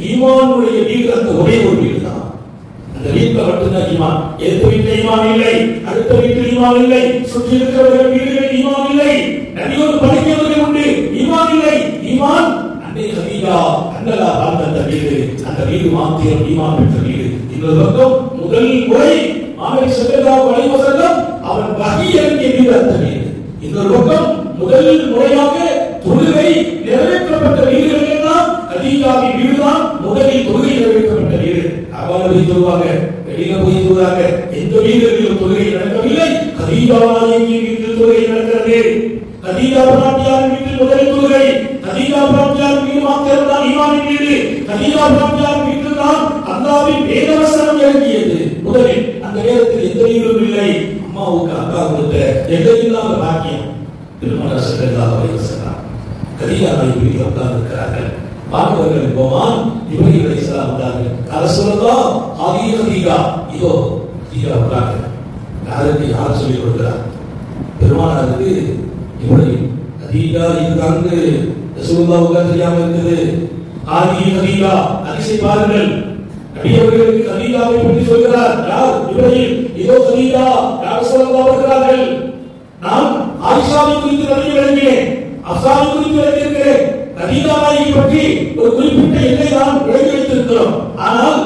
ஈமானுடைய வீடு அந்த ஒரே ஒரு வீடு தான். அந்த வீட்டில் மட்டும்தான் ஈமான். எந்த வீட்டில் ஈமான் இல்லை, அடுத்த வீட்டில் ஈமான் இல்லை, சுற்றி இருக்கிறவர்கள் வீடுகளில் ஈமான் இல்லை, நபியோடு படிக்கிறவர்கள் உண்டு, ஈமான் இல்லை. ஈமான் அன்னை ஹதீஜா அன்னலா வாழ்ந்த வீடு, அந்த வீடு மாத்திரம் ஈமான் பெற்ற வீடு. இன்னொரு பக்கம் முதல் முறை மாணவி ஸல்லல்லாஹு அலைஹி வஸல்லம் அவன் வஹி இறங்கிய வீடு அந்த வீடு. இன்னொரு பக்கம் முதல் முறையாக தொழுகை நிறைவேற்றப்பட்ட வீடுகள் எல்லாம் ஹதீஜாவின் வீடுதான். முதலில் தொழுகை நிறைவேற்றப்பட்ட வீடு. அவ்வாறு சொல்வாங்க, வெளியில போய் சொல்றாங்க, எந்த வீடுகளிலும் தொழுகை நடக்கவில்லை, ஹதீஜாவின் வீட்டில் தொழுகை நடக்கிறது. ஹதீஜா பிராட்டியாரின் வீட்டில் முதல் தொழுகை. ஹதீஜா பிராட்டியாரின் வீடு மாத்திரம் தான் ஈமானின் வீடு. ஹதீஜா பிராட்டியாரின் வீட்டில் தான் அல்லாஹ்வின் வேதவசனம் இறங்கியது முதலில். அந்த நேரத்தில் எந்த வீடும் இல்லை. அம்மாவுக்கு அக்கா கொடுத்த எல்லையில்லாத பாக்கியம். பெருமானார் ஸல்லல்லாஹு அலைஹி வஸல்லம் ஹதீஜா வீட்டில் உட்கார்ந்து இருக்கிறார்கள். பார்ப்பவர்கள் கோமான் இப்ராஹிம் அலைஹிஸ்ஸலாம் வந்தார்கள். ரசூலுல்லாஹ் ஹதீஜா இதோ ஹதீஜா உட்கார்ந்து யாருக்கு யார் சொல்லிக் கொடுக்கிறார்? பெருமானாருக்கு இப்ராஹிம் ஹதீஜா இருக்காங்க. ரசூலுல்லாஹ்வுக்கு தெரியாம இருக்குது. ஹதீஜா அதிசை பாருங்கள். நபி அவர்களுக்கு ஹதீஜாவை பற்றி சொல்கிறார். யார்? இப்ராஹிம். இதோ ஹதீஜா ரசூலுல்லாஹ் வருகிறார்கள். நான் ஆயிஷாவை குறித்து நிறைய விளங்கினேன், அஃசாவை குறித்து விளங்கியிருக்கிறேன். ஹதீஜாவை பற்றி ஒரு குறிப்பிட்ட எல்லை தான் விளங்கி வைத்திருக்கிறோம். ஆனால்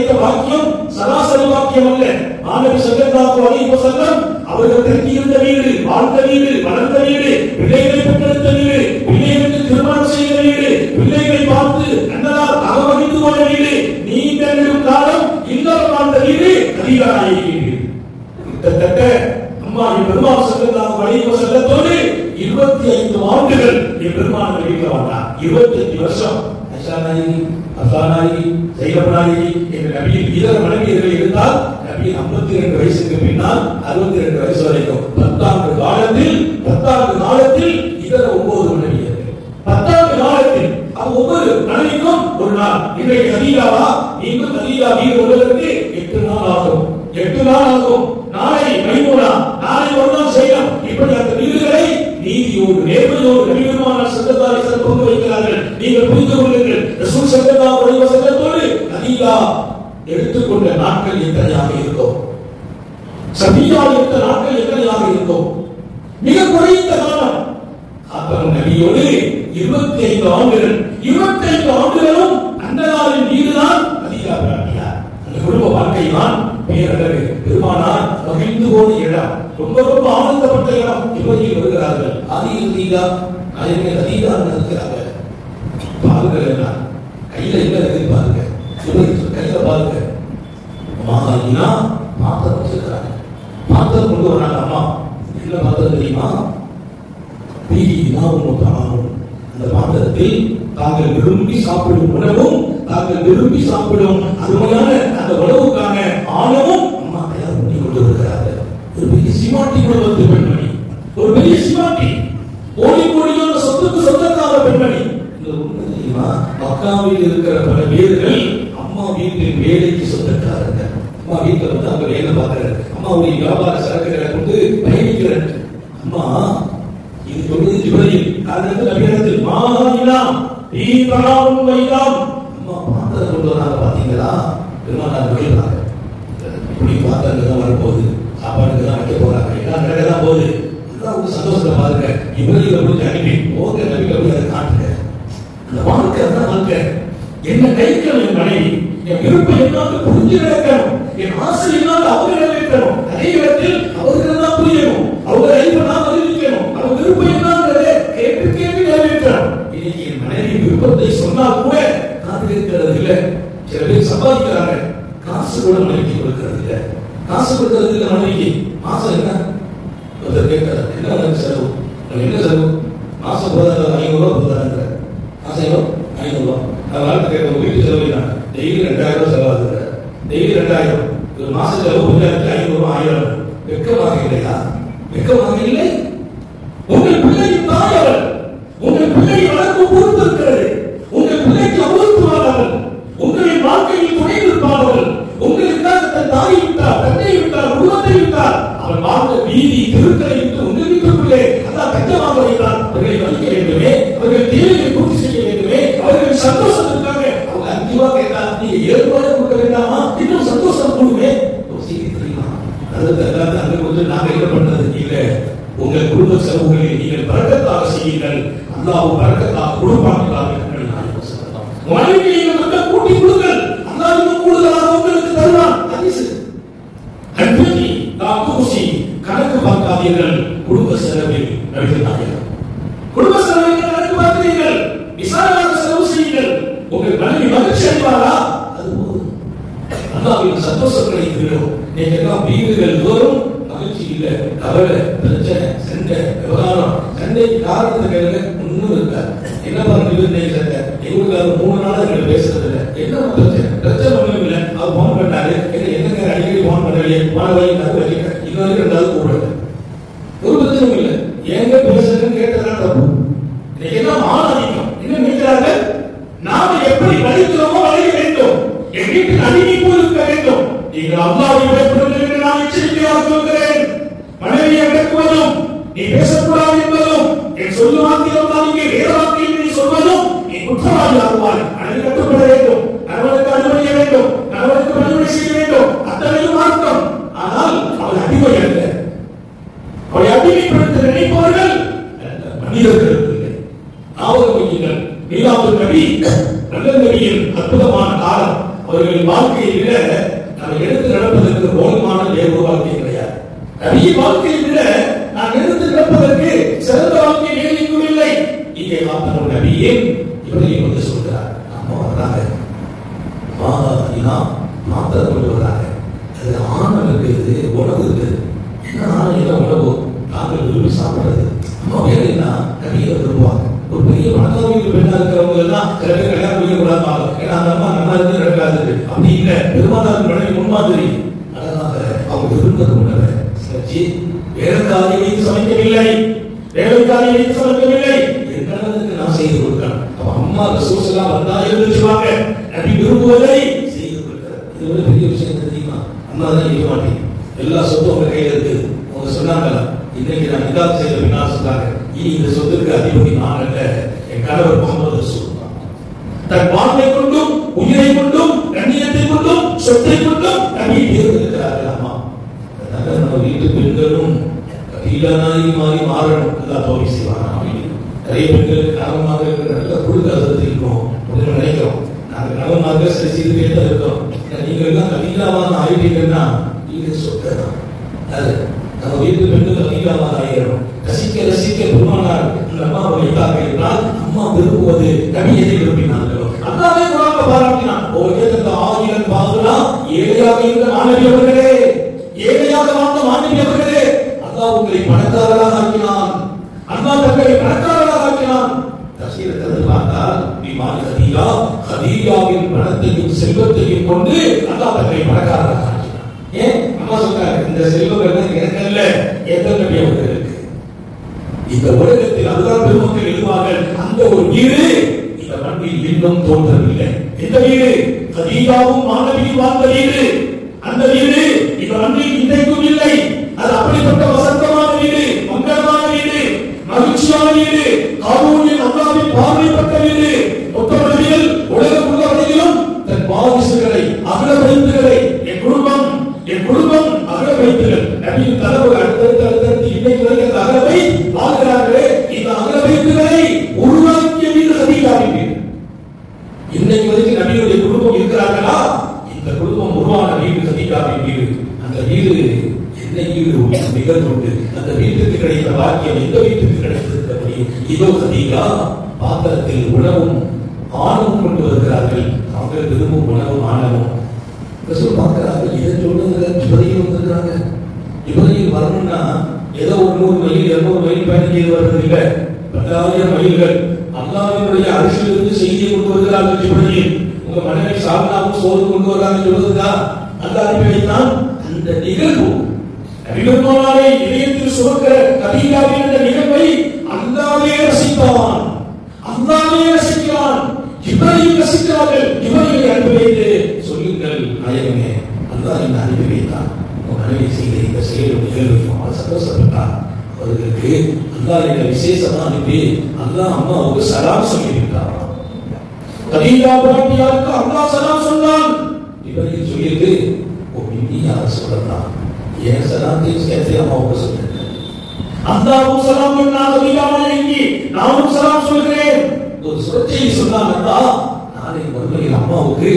கிடைத்த வாக்கியம் சராசரி வாக்கியம் அல்ல. மாணவி ஸல்லல்லாஹு அலைஹி வஸல்லம் அவர்கள் தங்கியிருந்த வீடு, வாழ்ந்த வீடு, வளர்ந்த வீடு, பிள்ளைகளை பெற்றெடுத்த வீடு, பிள்ளைகளுக்கு திருமணம் செய்த வீடு, பிள்ளைகளை பார்த்து அன்னதால் அகமகிழ்ந்து கொண்ட வீடு, நீண்ட நெடும் காலம் இல்லறம் வாழ்ந்த வீடு கதீஜா நாயகி வீடு. கிட்டத்தட்ட அம்மா பெருமாள் ஸல்லல்லாஹு அலைஹி வஸல்லத்தோடு 25 ஆண்டுகள் பெருமாள் வீட்டில் வாழ்ந்தார். 25 வருஷம். ஐஷா நாயகி, அஸ்மா நாயகி, ஸைனப் நாயகி என்ற நபியின் இதர மனைவியர்கள் இருந்தால் நபியின் 52 வயசுக்கு பின்னால் 62 வயசு வரைக்கும் 10 ஆண்டு காலத்தில் இதர 9 மனைவியர்கள். 10 ஆண்டு காலத்தில் ஒவ்வொரு மனைவிக்கும் ஒரு நாள். இன்றைக்கு கதீஜாவா, நீங்கள் கதீஜா வீடு வருவதற்கு 8 நாள் ஆகும். 8 நாள் ஆகும். நாளை மைமூனா, நாளை ஒரு நாள் செய்யலாம். இப்படி அந்த வீடுகளை நீதியோடு நேர்மையோடு நபி பெருமானார் ஸல்லல்லாஹு அலைஹி வஸல்லம் கொண்டு வைக்கிறார்கள். நீங்கள் புரிந்து கொள்ளுங்கள், ரசூல் ஸல்லல்லாஹு அலைஹி வஸல்லத்தோடு கதீஜா எடுத்துக்கொண்ட நாட்கள் எத்தனையாக இருக்கும், சபியா எடுத்த நாட்கள் எத்தனையாக இருக்கும். மிக குறைந்த காலம். அப்பன் நபியோடு 25 ஆண்டுகள். 25 ஆண்டுகளும் அன்னதாரின் மீதுதான் கதீஜா பிரார்த்தினார். அந்த குடும்ப வாழ்க்கை தான் பேரழகு. பெருமானார் மகிழ்ந்து போன இடம், ரொம்ப ரொம்ப ஆனந்தப்பட்ட இடம். இவர்கள் வருகிறார்கள். ஆதியில் கதீஜா, நாயகமே கதீஜா இருக்கிறார்கள். பாருங்கள் எல்லாம் கையில என்ன இருக்கு பாருங்க. கையில பாருங்க. மாதாயினா பாத்திரம் வச்சிருக்கிறாங்க. பாத்திரம் கொண்டு வராங்க. அம்மா என்ன பாத்திரம் தெரியுமா? அந்த பாத்திரத்தில் தாங்கள் விரும்பி சாப்பிடும் உணவும், தாங்கள் விரும்பி சாப்பிடும் அருமையான அந்த உணவுக்கான ஆணவும் அம்மா தயார் பண்ணி கொண்டு இருக்கிறார்கள். ஒரு பெரிய சிமாட்டி குடும்பத்து பெண்மணி, ஒரு பெரிய சிமாட்டி, கோடி கோடியான சொத்துக்கு சொந்தக்கார பெண்மணி. மக்காவில் இருக்கிற பல பேர்கள் அம்மா வீட்டின் வேலைக்கு சொந்தக்காரங்க. அம்மா வீட்டுல வந்து அவங்க வேலை பார்க்கிறாங்க. அம்மாவுடைய வியாபார சரக்குகளை கொண்டு பயணிக்கிறாங்க. அம்மா இது சொல்றது ஜிப்ரீல். அதற்கு நபியிடத்தில் மாஹாயினா ஈதராவும் வைதாம், அம்மா பாத்திரம் கொண்டு வராங்க. பாத்தீங்களா? பெருமானார் சொல்றாங்க, இப்படி பாத்திரங்கள் தான் வரப்போகுது, சாப்பாடுக்கு தான் வைக்க போறாங்க, எல்லாம் நடக்க தான் போகுது. அல்லாஹ்வுக்கு சந்தோஷத்தை பாருங்க. ஜிப்ரீல் அப்படி அனுப்பி போக நபி அப்படி அதை காட்டுங்க. அந்த வாழ்க்கை தான் வாழ்க்கை. என்ன கைக்கணும் என் மனைவி, என் விருப்பம் என்னால புரிஞ்சு நடக்கணும், என் ஆசை என்னால் அவங்க நிறைவேற்றணும். அதே இடத்தில் அவர்கள் தான் புரியணும், அவங்க லைஃப் நான் அறிவிக்கணும், அவங்க விருப்பம் என்னங்கிறத கேட்டு கேட்டு நிறைவேற்றணும். இன்னைக்கு என் மனைவி விருப்பத்தை சொன்னால் கூட காது கேட்கிறது இல்லை. சில பேர் சம்பாதிக்கிறாங்க, காசு கூட மனைவிக்கு கொடுக்கிறது இல்லை. காசு கொடுக்கிறது இல்லை மனைவிக்கு. மாசம் என்ன கேட்கிறார், என்ன செலவு, என்ன செலவு, மாசம் போதாது 500 ரூபாய் போதாதுங்கிற. மாசம் 500 ரூபாய். அதனால கேட்க வீட்டு செலவு என்ன, டெய்லி 2000 ரூபாய் செலவாகுது. டெய்லி 2000, ஒரு மாச செலவு 500 ரூபாய், 1000. வெட்கமாக இல்லையா? வெட்கமாக இல்லை. உங்கள் பிள்ளையின் தாய் அவள். உங்கள் பிள்ளையை வளர்க்கும் பொறுப்பு இருக்கிறது. உங்கள் பிள்ளைக்கு அமுதத்துவார்கள். உங்களின் வாழ்க்கையில் துணை நிற்பார்கள். உங்களுக்காக தன் தாயை விட்டார், தந்தை விட்டார், உருவத்தை விட்டார். அவள் வாழ்ந்த வீதி திருக்களை விட்டு உங்கள் வீட்டுக்குள்ளே அதான் தஞ்சமாக வைத்தார். அவர்களை வலிக்க வேண்டுமே, அவர்கள் தேவையை பூர்த்தி செய்ய வேண்டுமே, அவர்கள் சந்தோஷத்திற்காக அவங்க 5 ரூபாய் கேட்டால் நீங்க 7 ரூபாய் கொடுக்க வேண்டாமா? இன்னும் சந்தோஷம் கொடுமே. செய்தி தெரியுமா? அதுக்கு எல்லாத்தையும் அங்க கொஞ்சம் நாங்க என்ன பண்றது இல்லை. உங்கள் குடும்ப செலவுகளை நீங்கள் பரக்கத்தாக செய்யுங்கள். அல்லாஹ் பரக்கத்தாக கொடுப்பார்கள். மனைவிக்கு நீங்கள் மக்கள் கூட்டி கொடுங்கள். அல்லாஹ் இன்னும் கூடுதலாக உங்களுக்கு தருவான். அன்பி தாக்குசி கணக்கு பார்க்காதீர்கள். குடும்ப செலவில் நடிக்கிறார்கள். குடும்ப செலவில் கணக்கு பார்க்கிறீர்கள். விசாரமாக செலவு செய்யுங்கள். உங்கள் மனைவி மகிழ்ச்சி அடைவாரா? அது போதும். அல்லாஹ்வின் சந்தோஷங்களை தரும். நீங்க எல்லாம் வீடுகள் தோறும் மகிழ்ச்சி இல்லை, கவலை, பிரச்சனை, சண்டை, விவகாரம். சண்டைக்கு காரணத்தை கேளுங்க, ஒன்றும் இருக்காது. என்ன பண்ணி சண்டை எங்களுக்கு அது 3 நாளா எங்களுக்கு பேசுறது இல்லை. என்ன பிரச்சனை? பிரச்சனை ஒன்றும் இல்லை. அவர் போன் பண்ணாரு, என்னங்க அடிக்கடி போன் பண்ணலையே, மாணவரை அது வச்சுக்க, இது வரைக்கும் 2வது கூடாது. ஒரு பிரச்சனையும் இல்லை. எங்க பேசுறதுன்னு கேட்டதுதான் தப்பு. இன்னைக்கு எல்லாம் ஆணாதிக்கம். என்ன நினைக்கிறார்கள்? நாம எப்படி வலிக்கிறோமோ வலிக்க வேண்டும். என் வீட்டில் அடிமை போல் இருக்க வேண்டும். நீங்கள் அல்லாஹ்வை பயப்படுங்கள் என்று நான் எச்சரிக்கையாக சொல்கிறேன். மனைவியை அடக்குவதும், நீ பேசக்கூடாது என்பதும், என் சொல்லு வாக்கியம் தான் இங்கே வேற வாக்கியம் நீ சொல்வதும் நீ குற்றவாளி ஆகுவாய். மனைவி கட்டுப்பட வேண்டும், கணவனுக்கு அனுமதிய வேண்டும், கணவனுக்கு பணிவிடை செய்ய வேண்டும். அத்தனையும் மார்க்கம். ஆனால் அவள் அடிமை அல்ல. அவளை அடிமைப்படுத்த நினைப்பவர்கள் மனிதர்களுக்கு இல்லை. ஞாபகம் வையுங்கள், மீலாது நபி நல்ல நபியின் அற்புதமான காலம். அவர்கள் அவர்களின் வாழ்க்கையை விட நம்ம எடுத்து நடப்பதற்கு ரோல் மாடல் வேறு வாழ்க்கை கிடையாது. நபியின் வாழ்க்கையை விட நான் எடுத்து நடப்பதற்கு சிறந்த வாழ்க்கை வேறு எங்கும் இல்லை. இங்கே பார்த்த நபியே இவரையும் வந்து சொல்கிறார், அம்மா வர்றாங்க, மாத்திரை கொண்டு வர்றாங்க. அது ஆணவனுக்கு உணவு இருக்குது. என்ன ஆணையில உணவு தாங்கள் விரும்பி சாப்பிடுறது. அம்மா வேலைன்னா நபியை விரும்புவாங்க. ஒரு பெரிய மனதாவியில் பெண்ணா இருக்கிறவங்க எல்லாம் சில பேர் கல்யாணம் பண்ணிக்க கூடாது. ஏன்னா அந்த அம்மா நல்லா இருந்து நடக்காது. அப்படி இல்லை, பெருமானார் மனைவி முன்மாதிரி. அதனால அவங்க விரும்புறது உணவை சச்சி வேலைக்காரி வைத்து சமைக்கவில்லை, வேலைக்காரி வைத்து சமைக்கவில்லை. என்னதுக்கு நான் செய்து கொடுக்கிறேன். அப்ப அம்மா ரசூல் எல்லாம் வந்தா எழுதிச்சுவாங்க, நபி விரும்புவதை செய்து கொடுக்கிறார். இது ஒரு பெரிய விஷயம் தெரியுமா? அம்மா தான் இருக்க மாட்டேன், எல்லா சொத்தும் உங்க கையில இருக்கு. அவங்க சொன்னாங்களா, இன்னைக்கு நான் இதாவது செய்த பின்னா சொன்னாங்க, இனி இந்த சொத்துக்கு அதிபதி நான் அல்ல, என் கணவர் முகமது ரசூல் தான். தன் வாழ்வை கொண்டும் உயிரை கொண்டும் கண்ணியத்தை கொண்டும் சொத்தை கொண்டும் நபி தேர்ந்தெடுக்கிறார்கள் அம்மா. அதனால நம்ம வீட்டு பெண்களும் கீழனாகி மாறி மாறணும். எல்லாம் தோல்வி செய்வாங்க. நிறைய பெண்களுக்கு கணவனாக இருக்கிற நல்ல குடுக்கத்தை இருக்கும் அப்படின்னு நினைக்கிறோம். நாங்கள் கணவனாக சரி செய்துட்டே தான் இருக்கோம். நீங்க எல்லாம் கலீலாவாக ஆயிட்டீங்கன்னா நீங்க சொத்தான். அது நம்ம வீட்டு பெண்கள் கலீலாவாக ஆயிடணும். ரசிக்க ரசிக்க பெருமானார் அந்த அம்மாவை வைத்தாக இருந்தால் அம்மா விரும்புவது நபியை விரும்பினார்களோ அல்லாவே குரான்ல பாராட்டினான். ஒரு கேட்ட ஆயிரம் பாதுலா ஏழையாக இருந்த மாணவி அவர்களே, ஏழையாக வாழ்ந்த மாணவி அவர்களே, அல்லாஹ் உங்களை பணக்காரராக ஆக்கினான். அல்லாஹ் தங்களை பணக்காரராக ஆக்கினான். தஃசீரத்தை பார்த்தால் பிமால் கதீஜா, கதீஜாவின் பணத்தையும் செல்வத்தையும் கொண்டு அல்லாஹ் தங்களை பணக்காரராக ஆக்கினான். ஏன் அம்மா சொல்றாங்க, இந்த செல்வம் எல்லாம் எனக்கு அல்ல, எத்தனை நபி அவர்களுக்கு. இந்த உலகத்தில் அதுதான் பெருமக்கள் எழுதுவார்கள், அந்த ஒரு வீடு இந்த மண்ணில் இன்னும் தோன்றவில்லை. இந்த வீடு கதீஜாவும் மாணவியும் வாழ்ந்த வீடு, அந்த வீடு இந்த மண்ணில் இன்றைக்கும் இல்லை. அது அப்படிப்பட்ட வசந்தமான வீடு, மங்களமான வீடு, மகிழ்ச்சியான வீடு, காரூணின் அல்லாஹ்வின் பார்வைப்பட்ட வீடு. ஒத்தவர்கள் உலகம் உள்ள வரையிலும் தன் வாரிசுகளை அகலவைத்துகளை என் குடும்பம் அகலவைத்துகள் நபியின் தலைவர் அடுத்தடுத்து இன்னைக்கு வரை அந்த அகலவை வாழ்கிறார்களே, இந்த அகலவைத்துகளை உருவாக்கிய வீடு கதீஜாவின் வீடு. இன்னைக்கு வரைக்கும் நபியுடைய குடும்பம் இருக்கிறார்களா? இந்த குடும்பம் உருவான வீடு கதீஜாவின் வீடு. அந்த வீடு என்ன வீடு நிகழ்வுண்டு. அந்த வீட்டுக்கு கிடைத்த வாக்கியம் எந்த வீட்டுக்கு கிடைத்திருக்கபடி இதோ கதீஜா பாத்திரத்தில் உணவும் ஆணவம் கொண்டு வருகிறார்கள். அவர்கள் விரும்பும் உணவும் ஆணவம் ரசூல் பார்க்கிறார்கள். இதை சொல்லுங்க, ஜிப்ரீல் வந்திருக்காங்க. ஜிப்ரீல் வரணும்னா ஏதோ ஒரு 100 மைல் 200 மைல் பயணிக்க வர்றது இல்லை, 10,000 மைல்கள். அல்லாஹ்வினுடைய அரிசியிலிருந்து செய்தியை கொண்டு வருகிறார்கள் ஜிப்ரீல். உங்க மனைவி சாப்பிடாமல் சோறு கொண்டு வராங்க சொல்றதுதா அல்லாஹ் அனுப்பி வைத்தான். அந்த நிகழ்வு நபிகள்மாரை இதயத்தில் சுமக்கிற கதீஜாவின் அந்த நிகழ்வை அல்லாஹ்வே ரசித்தான், அல்லாஹ்வே ரசிக்கிறான். ஜிப்ரீல் ரசிக்கிறார்கள். ஜிப்ரீலை அனுப்பி வைத்து சொல்லுங்கள் நாயகமே, அல்லாஹ் என்ன அனுப்பி வைத்தான், உங்க மனைவி செய்த இந்த செயல் நிகழ்வு அவர் சந்தோஷப்பட்டார். அவர்களுக்கு அல்லாஹ் என்ன விசேஷமா அனுப்பி அல்லாஹ் அம்மாவுக்கு சலாம் சொல்லியிருக்கிறார். கதீஜா பிராட்டியாருக்கு அல்லாஹ் சலாம் சொன்னான். ஜிப்ரீல் சொல்லிட்டு ஓ நீ யார் சொல்லலாம், ஏன் சலாத்தை சேர்த்து அம்மாவுக்கு சொல்லுங்க. அல்லாஹ்வும் சலாம் சொன்னான் கதீஜாவுக்கு, நானும் சலாம் சொல்கிறேன். ஒரு சுரட்சியை சொன்னாங்கன்னா நாளை மறுமையில் அம்மாவுக்கு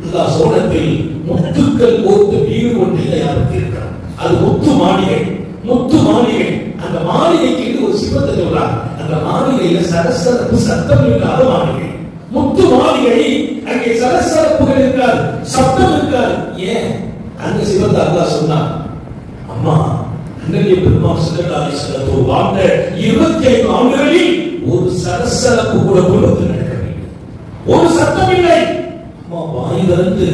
அல்லாஹ் சோழத்தில் முத்துக்கள் கோர்த்து வீடு ஒன்றை தயாரித்திருக்கிறார். அது முத்து மாளிகை, முத்து மாளிகை. அந்த மாளிகைக்கு ஒரு சிவத்தை சொல்றார். அந்த மாளிகையில சரசரப்பு சத்தம் இல்லாத மாளிகை, முத்து மாளிகை. அங்கே சரசரப்புகள் இருக்காது, சத்தம் இருக்காது. ஏன் அந்த சிவத்தை அல்லாஹ் சொன்னார், அம்மா அன்றைய பெருமாள் ஸல்லல்லாஹு அலைஹி வஸல்லம் வாழ்ந்த 25 ஆண்டுகளில் ஒரு சரசரப்பு கூட குலத்தில் நடக்கவில்லை, ஒரு சத்தம் இல்லை. அம்மா வாய் திறந்து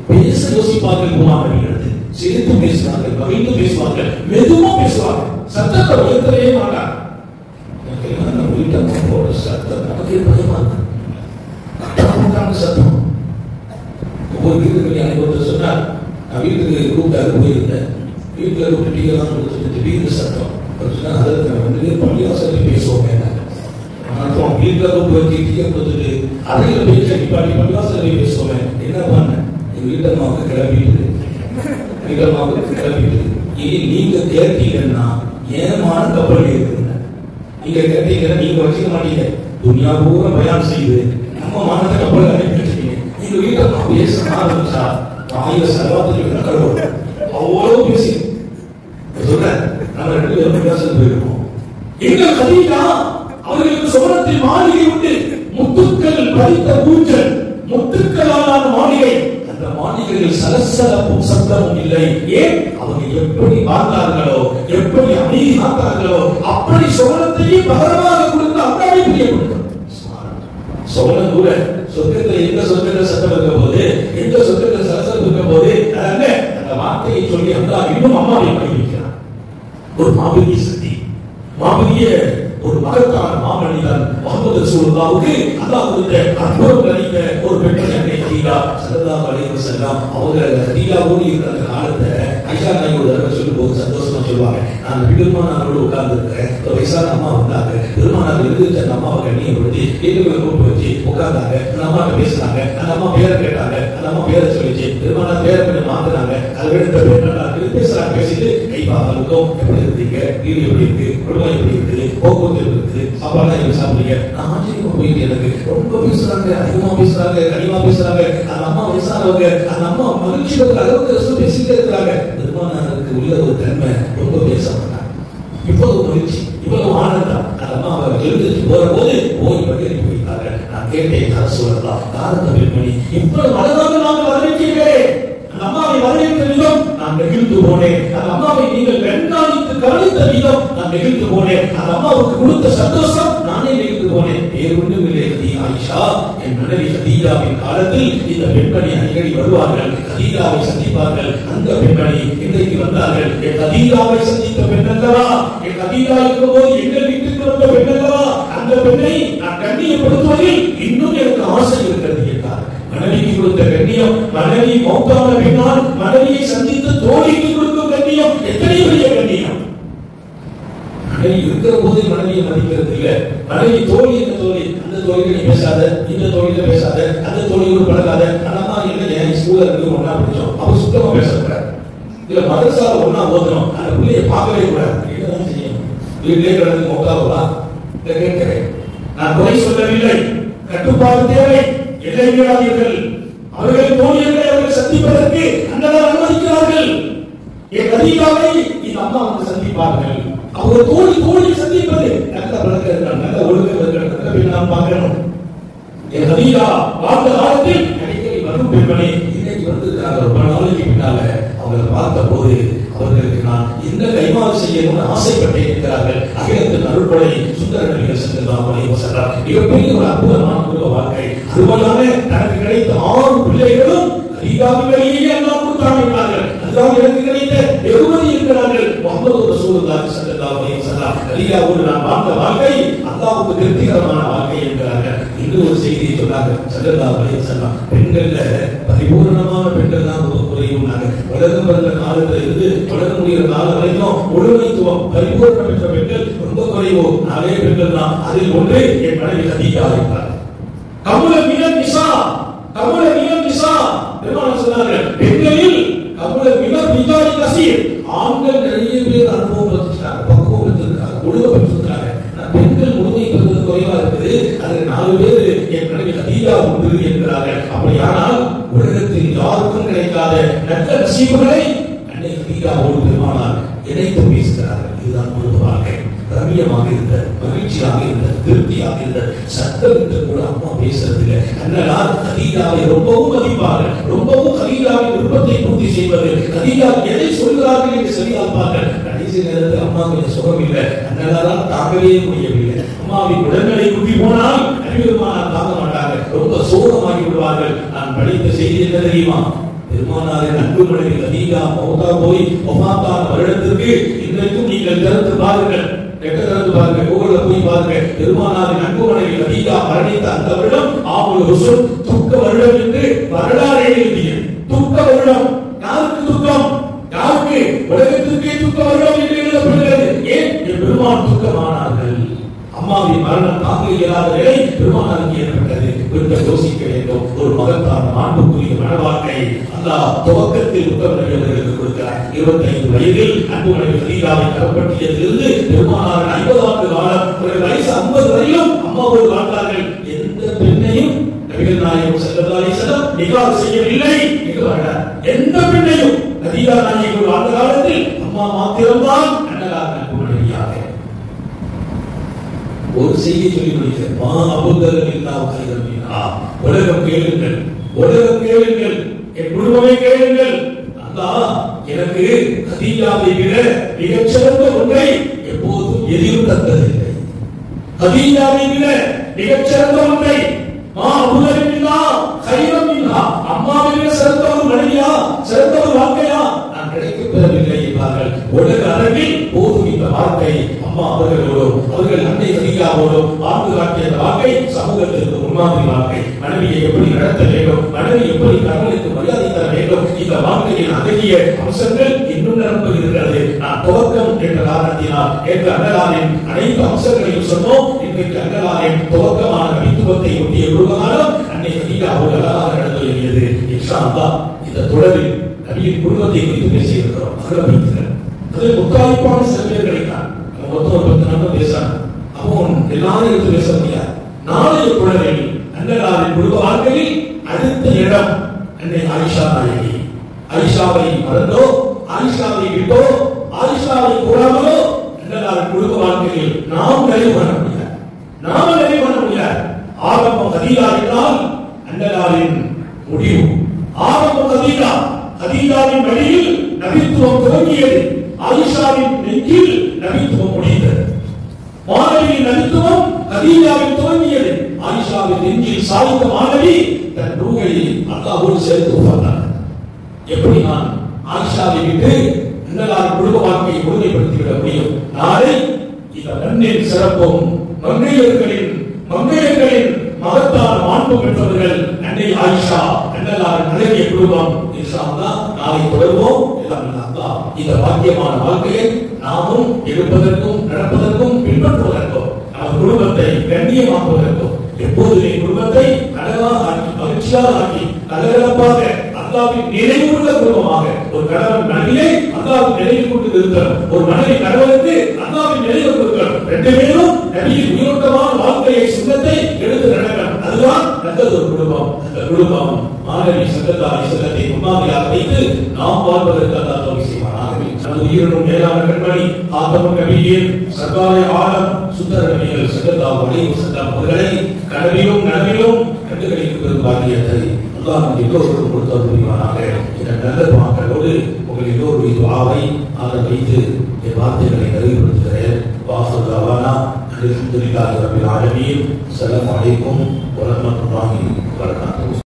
பேச யோசிப்பார்கள். குமாரர்கள் சிரித்து பேசுவார்கள், கவிழ்ந்து பேசுவார்கள், மெதுவா பேசுவார்கள், சத்தத்தை உயர்த்தவே மாட்டார். நம்ம வீட்டம்மாவோட சத்தம் நமக்கு பயமா இருக்கு. சத்தம் ஒவ்வொரு வீட்டுக்கு அனுபவத்தை சொன்னார். நான் வீட்டுக்கு கூப்பிட்டாரு, போயிருந்தேன். வீட்டுல கூப்பிட்டு கொடுத்துட்டு திடீர்னு சத்தம் வந்து பள்ளிவாசல் பேசுவோம். வீட்டுல கூப்பிட்டு வச்சு டீ கொடுத்துட்டு அறையில பேச நிப்பாட்டி பள்ளிவாசல் பேசுவோம். என்ன பண்ண எங்க வீட்டம்மாவுக்கு கிளம்பிட்டு இனி நீங்க கேட்டீங்கன்னா ஏமான கப்பல் இருக்குங்க. நீங்க கேட்டீங்கன்னா நீங்க வச்சுக்க மாட்டீங்க. துனியா பூரா பயான் செய்து நம்ம மானத்தை கப்பல் அனுப்பிட்டு நீங்க வீட்டை பேச ஆரம்பிச்சா 1000 செலவாத்துக்கு கடவுள் அவ்வளவு பேசி சொல்றேன். நம்ம 2 பேரும் வித்தியாசம் போயிருக்கோம். எங்க கதீஜா அவர்களுக்கு சுவனத்தில் மாளிகை உண்டு, முத்துக்கள் பதித்த ஊஞ்சல், முத்துக்களான மாளிகை. அந்த மாளிகையில் சலசலப்பும் சத்தமும் இல்லை. ஏன்? அவங்க எப்படி வாழ்ந்தார்களோ, எப்படி அமைதி காத்தார்களோ, அப்படி சுவனத்தையே பகரமாக கொடுத்த அல்லாஹ்வை பிரியப்படுத்தும். சுவனம் கூட சொர்க்கத்தில் எந்த சொர்க்கத்தில் சத்தம் இருக்க போது, எந்த சொர்க்கத்தில் சலசலப்பு இருக்க போது, அந்த வார்த்தையை சொல்லி அல்லாஹ் இன்னும் அம்மாவை படிக்கிறார். ஒரு மாபெரிய சக்தி, மாபெரிய ஒரு மகத்தான மாமனிதன் முஹம்மது ரசூலுல்லாஹ்வுக்கு அல்லாஹ் கொடுத்த அற்புதம் நிறைந்த ஒரு பெண்ணை கதீஜா ஸல்லல்லாஹு அலைஹி வஸல்லம் அவங்க கதீஜாவோடு இருந்த அந்த காலத்தை ஆயிஷா நாயகி ஒரு சொல்லும்போது சந்தோஷமா சொல்லுவாங்க. நான் பெருமானாரோடு உட்கார்ந்து இருக்கிறேன், வயசான அம்மா வந்தாங்க, பெருமானார் எழுந்திருச்சு அந்த அம்மாவை கண்ணியப்படுத்தி வீட்டுக்குள்ள கூப்பிட்டு வச்சு உட்கார்ந்தாங்க. அந்த அம்மாட்ட பேசுறாங்க, அந்த அம்மா பேரை கேட்டாங்க, அந்த அம்மா பேரை சொல்லிச்சு, பெருமானார் பேரை கொஞ்சம் மாத்தினாங்க, அதை எடுத்த பேர் நல்லா இருக்கு பேசுறாங்க. பேசிட்டு கை பாவலுக்கும் எப்படி இருந்தீங்க, வீடு எப்படி இருக்கு, குடும்பம் எப்படி இருக்குது, போக்குவரத்து இருக்குது, சாப்பாடு எப்படி சாப்பிடுறீங்க, நான் ஆச்சரியமா போயிட்டு எனக்கு ரொம்ப பேசுறாங்க, அதிகமா பேசுறாங்க, கனிமா பேசுறாங்க. அந்த அம்மா வயசானவங்க, அந்த அம்மா மகிழ்ச்சி அளவுக்கு பேசிட்டே இருக்கிறாங்க. பெருமானாருக்கு உள்ள ஒரு தன்மை, ரொம்ப பேச மாட்டாங்க. இவ்வளவு மகிழ்ச்சி, இவ்வளவு ஆனந்தம். அந்த அம்மா அவர் எழுதிட்டு போற போது போய் பகிர்ந்து போயிட்டாங்க. நான் கேட்டேன், சொல்லலாம் காரண பெண்மணி இவ்வளவு அழகாக நாங்கள் வரவேற்கிறேன். அந்த அம்மாவை வரவேற்ற விதம் நான் நெகிழ்ந்து போனேன். அந்த அம்மாவை நீங்கள் கண்காணித்து கவனித்த விதம் நான் நெகிழ்ந்து போனேன். அந்த அம்மாவுக்கு கொடுத்த சந்தோஷம் நானே நெகிழ்ந்து போனேன். வேறு ஒன்றும் இல்லை ஆயிஷா, என் மனைவி கதீஜாவின் காலத்தில் இந்த பெண்மணி அடிக்கடி வருவார்கள், கதீஜாவை சந்திப்பார்கள். அந்த பெண்மணி இன்றைக்கு வந்தார்கள். என் கதீஜாவை சந்தித்த பெண்ணல்லவா, என் கதீஜா இருக்கும்போது எங்கள் வீட்டுக்கு வந்த பெண்ணல்லவா, அந்த பெண்ணை நான் கண்ணியப்படுத்துவதில் இன்னும் எனக்கு ஆசை இருக்கிறது என்றார். மனைவிக்கு கொடுத்த கண்ணியம், மனைவி மௌத்தான பின்னால் மனைவியை சந்தித்து தோழிக்கு கொடுக்கும் கண்ணியம் எத்தனை பெரிய கண்ணியம். மனைவி இருக்கிற போது மனைவியை மதிக்கிறது இல்ல. மனைவி தோழி, என்ன தோழி, அந்த தோழியை நீ பேசாத, இந்த தோழியில பேசாத, அந்த தோழியோடு பழகாத. அந்த என்ன ஸ்கூல்ல இருந்து ஒன்னா படிச்சோம், அப்ப சுத்தமா பேசக்கூடாது. இதுல மதரசால ஒன்னா ஓதுறோம், அந்த பிள்ளையை பார்க்கவே கூடாது. என்னதான் செய்யணும்? வீட்டிலே கிடந்து மௌத்தாவா கேட்கிறேன். நான் குறை சொல்லவில்லை, கட்டுப்பாடு தேவை. எல்லை மீறாதீர்கள். அவர்கள் தோழியர்களை அவர்கள் சந்திப்பதற்கு அன்னதால் அனுமதிக்கிறார்கள். என் கதீஜாவை இந்த அம்மா வந்து சந்திப்பார்கள். அவங்க தோழி சந்திப்பது நல்ல பழக்கம், நல்ல ஒழுக்கம் நாம் பார்க்கணும். என் கதீஜா வாழ்ந்த காலத்தில் அடிக்கடி வரும் பெண்மணி இன்னைக்கு வந்திருக்கிறாங்க. ரொம்ப நாளைக்கு பின்னால அவங்களை பார்த்த போது அவர்களுக்கு நான் என்ன கைமாறு செய்யணும்னு ஆசைப்பட்டேன் இருக்கிறார்கள். அகிலத்தின் அருள்படை சுந்தர நபிகள் ஸல்லல்லாஹு அலைஹி வஸல்லம் மிகப்பெரிய ஒரு அற்புதமான குடும்ப வாழ்க்கை. அதுபோலவே தனக்கு கிடைத்த 6 பிள்ளைகளும் கதீஜாவின் வழியே அல்லாஹ் கொடுத்தார்கள். அதுதான் எனக்கு கிடைத்த வெகுமதி இருக்கிறார்கள். முஹம்மது ரசூலுல்லாஹி ஸல்லல்லாஹு அலைஹி வஸல்லம் கதீஜாவோடு நான் வாழ்ந்த வாழ்க்கை அல்லாஹ்வுக்கு திருப்திகரமான வாழ்க்கை என்கிறார்கள். இன்னும் ஒரு செய்தியை சொன்னாங்க ஸல்லல்லாஹு அலைஹி வஸல்லம், பெண்கள்ல பரிபூர்ணமான பெண்கள் தான் குறையும்னாங்க. உலகம் பிறந்த காலத்துல இருந்து உலகம் முடிகிற காலம் வரைக்கும் முழுமைத்துவம் பரிபூர்ணம் பெற்ற பெண்கள் ரொம்ப குறைவோ 4 பெண்கள் தான். அதில் ஒன்று என் மனைவி கதீஜா இருக்கிறார். கமுல மினன் நிசா, கமுல மினன் நிசா பெருமாள் சொன்னார்கள், பெண்களில் கமுல மினன் நிஜாரி கசீர், ஆண்கள் நிறைய பேர் அனுபவம் பெற்றிருக்காங்க, பக்குவம் பெற்றிருக்காங்க, ஒழுங்கு பெற்றிருக்காங்க. பெண்கள் முழுமை பெறுவது குறைவா இருக்குது. அதில் 4 பேர் என் மனைவி கதீஜா உண்டு என்கிறார்கள். அப்படியானால் உலகத்தில் யாருக்கும் கிடைக்காத நல்ல நசீபுகளை அன்னை கதீஜாவோடு பெருமானார் இணைத்து பேசுகிறார்கள். இதுதான் குடும்ப வாழ்க்கை. ரம்யமாக இருந்த, மகிழ்ச்சியாக இருந்த, திருப்தியாக இருந்த, சத்தமிட்டு கூட அம்மா பேசுறது இல்லை. அண்ணனார் கதீஜாவை ரொம்பவும் மதிப்பார்கள், ரொம்பவும் கதீஜாவின் விருப்பத்தை பூர்த்தி செய்வது, கதீஜா எதை சொல்கிறார்கள் என்று சரியாப்பார்கள். கடைசி நேரத்தில் அம்மா கொஞ்சம் சுகம் இல்லை, அண்ணனாரால் தாங்கவே முடியவில்லை. அம்மாவின் உடல்நிலை குட்டி போனால் அறிவுமானால் தாங்க மாட்டாங்க, ரொம்ப சோகமாகி விடுவார்கள். நான் படித்த செய்தி என்ன தெரியுமா? பெருமானாரின் அன்பு மனைவி கதீஜா மௌத்தா போய் வஃபாத்தான வருடத்திற்கு இன்றைக்கும் நீங்கள் திறந்து பாருங்கள், திறந்து பாருங்க, கூகுள்ல போய் பாருங்க. பெருமானாரின் அன்பு மனைவி கதீஜா மரணித்த அந்த வருடம் ஆமுல் ஹுஸ்ன் துக்க வருடம் என்று வரலாறு எழுதிய துக்க வருடம். யாருக்கு துக்கம்? யாருக்கு? உலகத்திற்கே துக்க வருடம் என்று எழுதப்படுகிறது. ஏன்? பெருமான் துக்கமானார்கள். அம்மாவின் மரணம் தாங்க இயலாத நிலை பெருமானாருக்கு ஏற்பட்டது. கொஞ்சம் யோசிக்க வேண்டும். ஒரு மகத்தான மாண்புக்குரிய மனவாழ்க்கை அல்லாஹ் துவக்கத்தில் உத்தரவிடுவதற்கு கொடுக்கிறார். 25 வயதில் அன்பு மனைவி கதீஜாவை கரப்பட்டியதிலிருந்து பெருமானார் 50 ஆண்டு காலம், ஒரு வயசு 50 வரையிலும் அம்மாவோடு வாழ்ந்தார்கள். எந்த பெண்ணையும் நபிகள் நாயகம் ஸல்லல்லாஹு அலைஹி வஸல்லம் நிக்காஹ் செய்யவில்லை என்று வருகிறார். எந்த பெண்ணையும் கதீஜா நாயகி வாழ்ந்த காலத்தில் அம்மா மாத்திரம்தான் அண்ணலார் நட்பு மனைவியாக. ஒரு செய்தி சொல்லி முடிக்கிறேன். மா அபூதரில்லாஹ் கைரம் மின்ஹா. உலகம் கேளுங்கள், உலகம் கேளுங்கள், என் குடும்பமே கேளுங்கள். அல்லாஹ் எனக்கு கதீஜாவை விட மிகச்சிறந்த ஒன்றை எப்போதும் எதிரும் தந்ததில்லை. கதீஜாவை விட மிகச்சிறந்த ஒன்றை மா அபூதரில்லாஹ் கைரம் மின்ஹா. அம்மாவை விட சிறந்த ஒரு மனைவியா, சிறந்த ஒரு வாழ்க்கையா நான் கிடைக்கப் பெறவில்லை என்றார்கள். உலக அரங்கில் போதும் இந்த வாழ்க்கை அம்மா அவர்களோடும் அவர்கள் அன்னை கதீஜாவோடும் வாழ்ந்து காட்டிய வாழ்க்கை சமூகத்திற்கு முன்மாதிரி வாழ்க்கை. மனைவியை எப்படி நடத்த வேண்டும், மனைவி எப்படி கணவனுக்கு மரியாதை தர வேண்டும், இந்த வாழ்க்கையின் அழகிய அம்சங்கள் இன்னும் நிரம்புகிறது. நான் துவக்கம் என்ற காரணத்தினால் நேற்று அண்ணலாரின் அனைத்து அம்சங்களையும் சொன்னோம். இன்றைக்கு அண்ணலாரின் துவக்கமான கவித்துவத்தை ஒட்டிய குருகாலம் அன்னை கதீஜாவோடு அழகாக நடந்து வருகிறது. இன்ஷா அல்லாஹ் இந்த தொடரில் நபியின் குடும்பத்தை குறித்து பேசியிருக்கிறோம். அதில் முத்தாய்ப்பான சில பேர் கிடைத்தார். மொத்தம் ஒரு 10 நாள் பேசுறாங்க. அப்போ எல்லாரும் எடுத்து பேச முடியாது. நாளைய தொடரில் அண்ணலாரின் குடும்ப வாழ்க்கையில் அடுத்த இடம் அன்னை ஆயிஷா நாயகி. ஆயிஷாவை மறந்தோ, ஆயிஷாவை விட்டோ, ஆயிஷாவை கூடாமலோ அண்ணலாரின் குடும்ப வாழ்க்கையில் நாம் நிறைவு பண்ண முடியாது. நாம நிறைவு பண்ண முடியாது. ஆரம்பம் கதீஜா என்றால் அண்ணலாரின் முடிவு. ஆரம்பம் கதீஜா. கதீஜாவின் வழியில் நபித்துவம் துவங்கியது. ஆயிஷாவின் நெஞ்சில் நபித்துவம் முடிந்தது. மாணவியின் நபித்துவம் கதீஜாவில் துவங்கியது. ஆயிஷாவின் நெஞ்சில் சாய்ந்த மாணவி தன் ரூஹை அல்லாஹ்வோடு சேர்த்து வந்தார். எப்படி நான் ஆயிஷாவை விட்டு அண்ணலாரின் குடும்ப வாழ்க்கையை முழுமைப்படுத்திவிட முடியும்? நாளை இந்த மண்ணின் சிறப்பும் மங்கையர்களின் மகத்தான மாண்பு பெற்றவர்கள் அன்னை ஆயிஷா அண்ணலாரின் அழகிய குடும்பம். இன்ஷா அல்லாஹ் நாளை தொடர்வோம். இந்த பாக்கியமான வாழ்க்கையை நாமும் எடுப்பதற்கும் நடப்பதற்கும் பின்பற்றுவதற்கும் நமது குடும்பத்தை கண்ணியமாக்குவதற்கும் எப்போதுமே குடும்பத்தை அழகாக ஆக்கி மகிழ்ச்சியாக ஆக்கி கலகலப்பாக அல்லாஹ்வின் நினைவுள்ள குடும்பமாக ஒரு கணவன் மனைவியை அல்லாஹ்வின் நினைவில் கொண்டு இருக்கிறோம். ஒரு மனைவி கணவனுக்கு அல்லாஹ்வின் நினைவு கொடுக்கிறோம். ரெண்டு பேரும் நபியின் உயிரோட்டமான வாழ்க்கையை சுண்ணத்தை எடுத்து நடக்கணும். அதுதான் நல்லது ஒரு குடும்பம். அந்த குடும்பம் மாணவி ஸல்லல்லாஹு அலைஹி வஸல்லத்தை முன்மாதிரியாக வைத்து நாம் வாழ்வதற்கு அல்லாஹ் தௌஃபீக் செய்வானாக. நமது உயிரினும் மேலான கண்மணி ஆதமுன் நபியின் சர்தாரே ஆலம் சுந்தர நபிகள் ஸல்லல்லாஹு அலைஹி வஸல்லம் அவர்களை கனவிலும் நனவிலும் கண்டுகளிக்கும் பெரும் பாக்கியத்தை அல்லாஹ் நம் எல்லோருக்கும் கொடுத்தல் புரிவானாக. இந்த நல்ல வாக்களோடு உங்கள் எல்லோருடைய துஆவை ஆதரவு வைத்து என் வார்த்தைகளை நிறைவுபடுத்துகிறேன். வாஹிரு தஅவானா அல்ஹம்துலில்லாஹி ரப்பில் ஆலமீன். அஸ்ஸலாமு அலைக்கும் வரஹ்மத்துல்லாஹி வபரகாத்துஹு.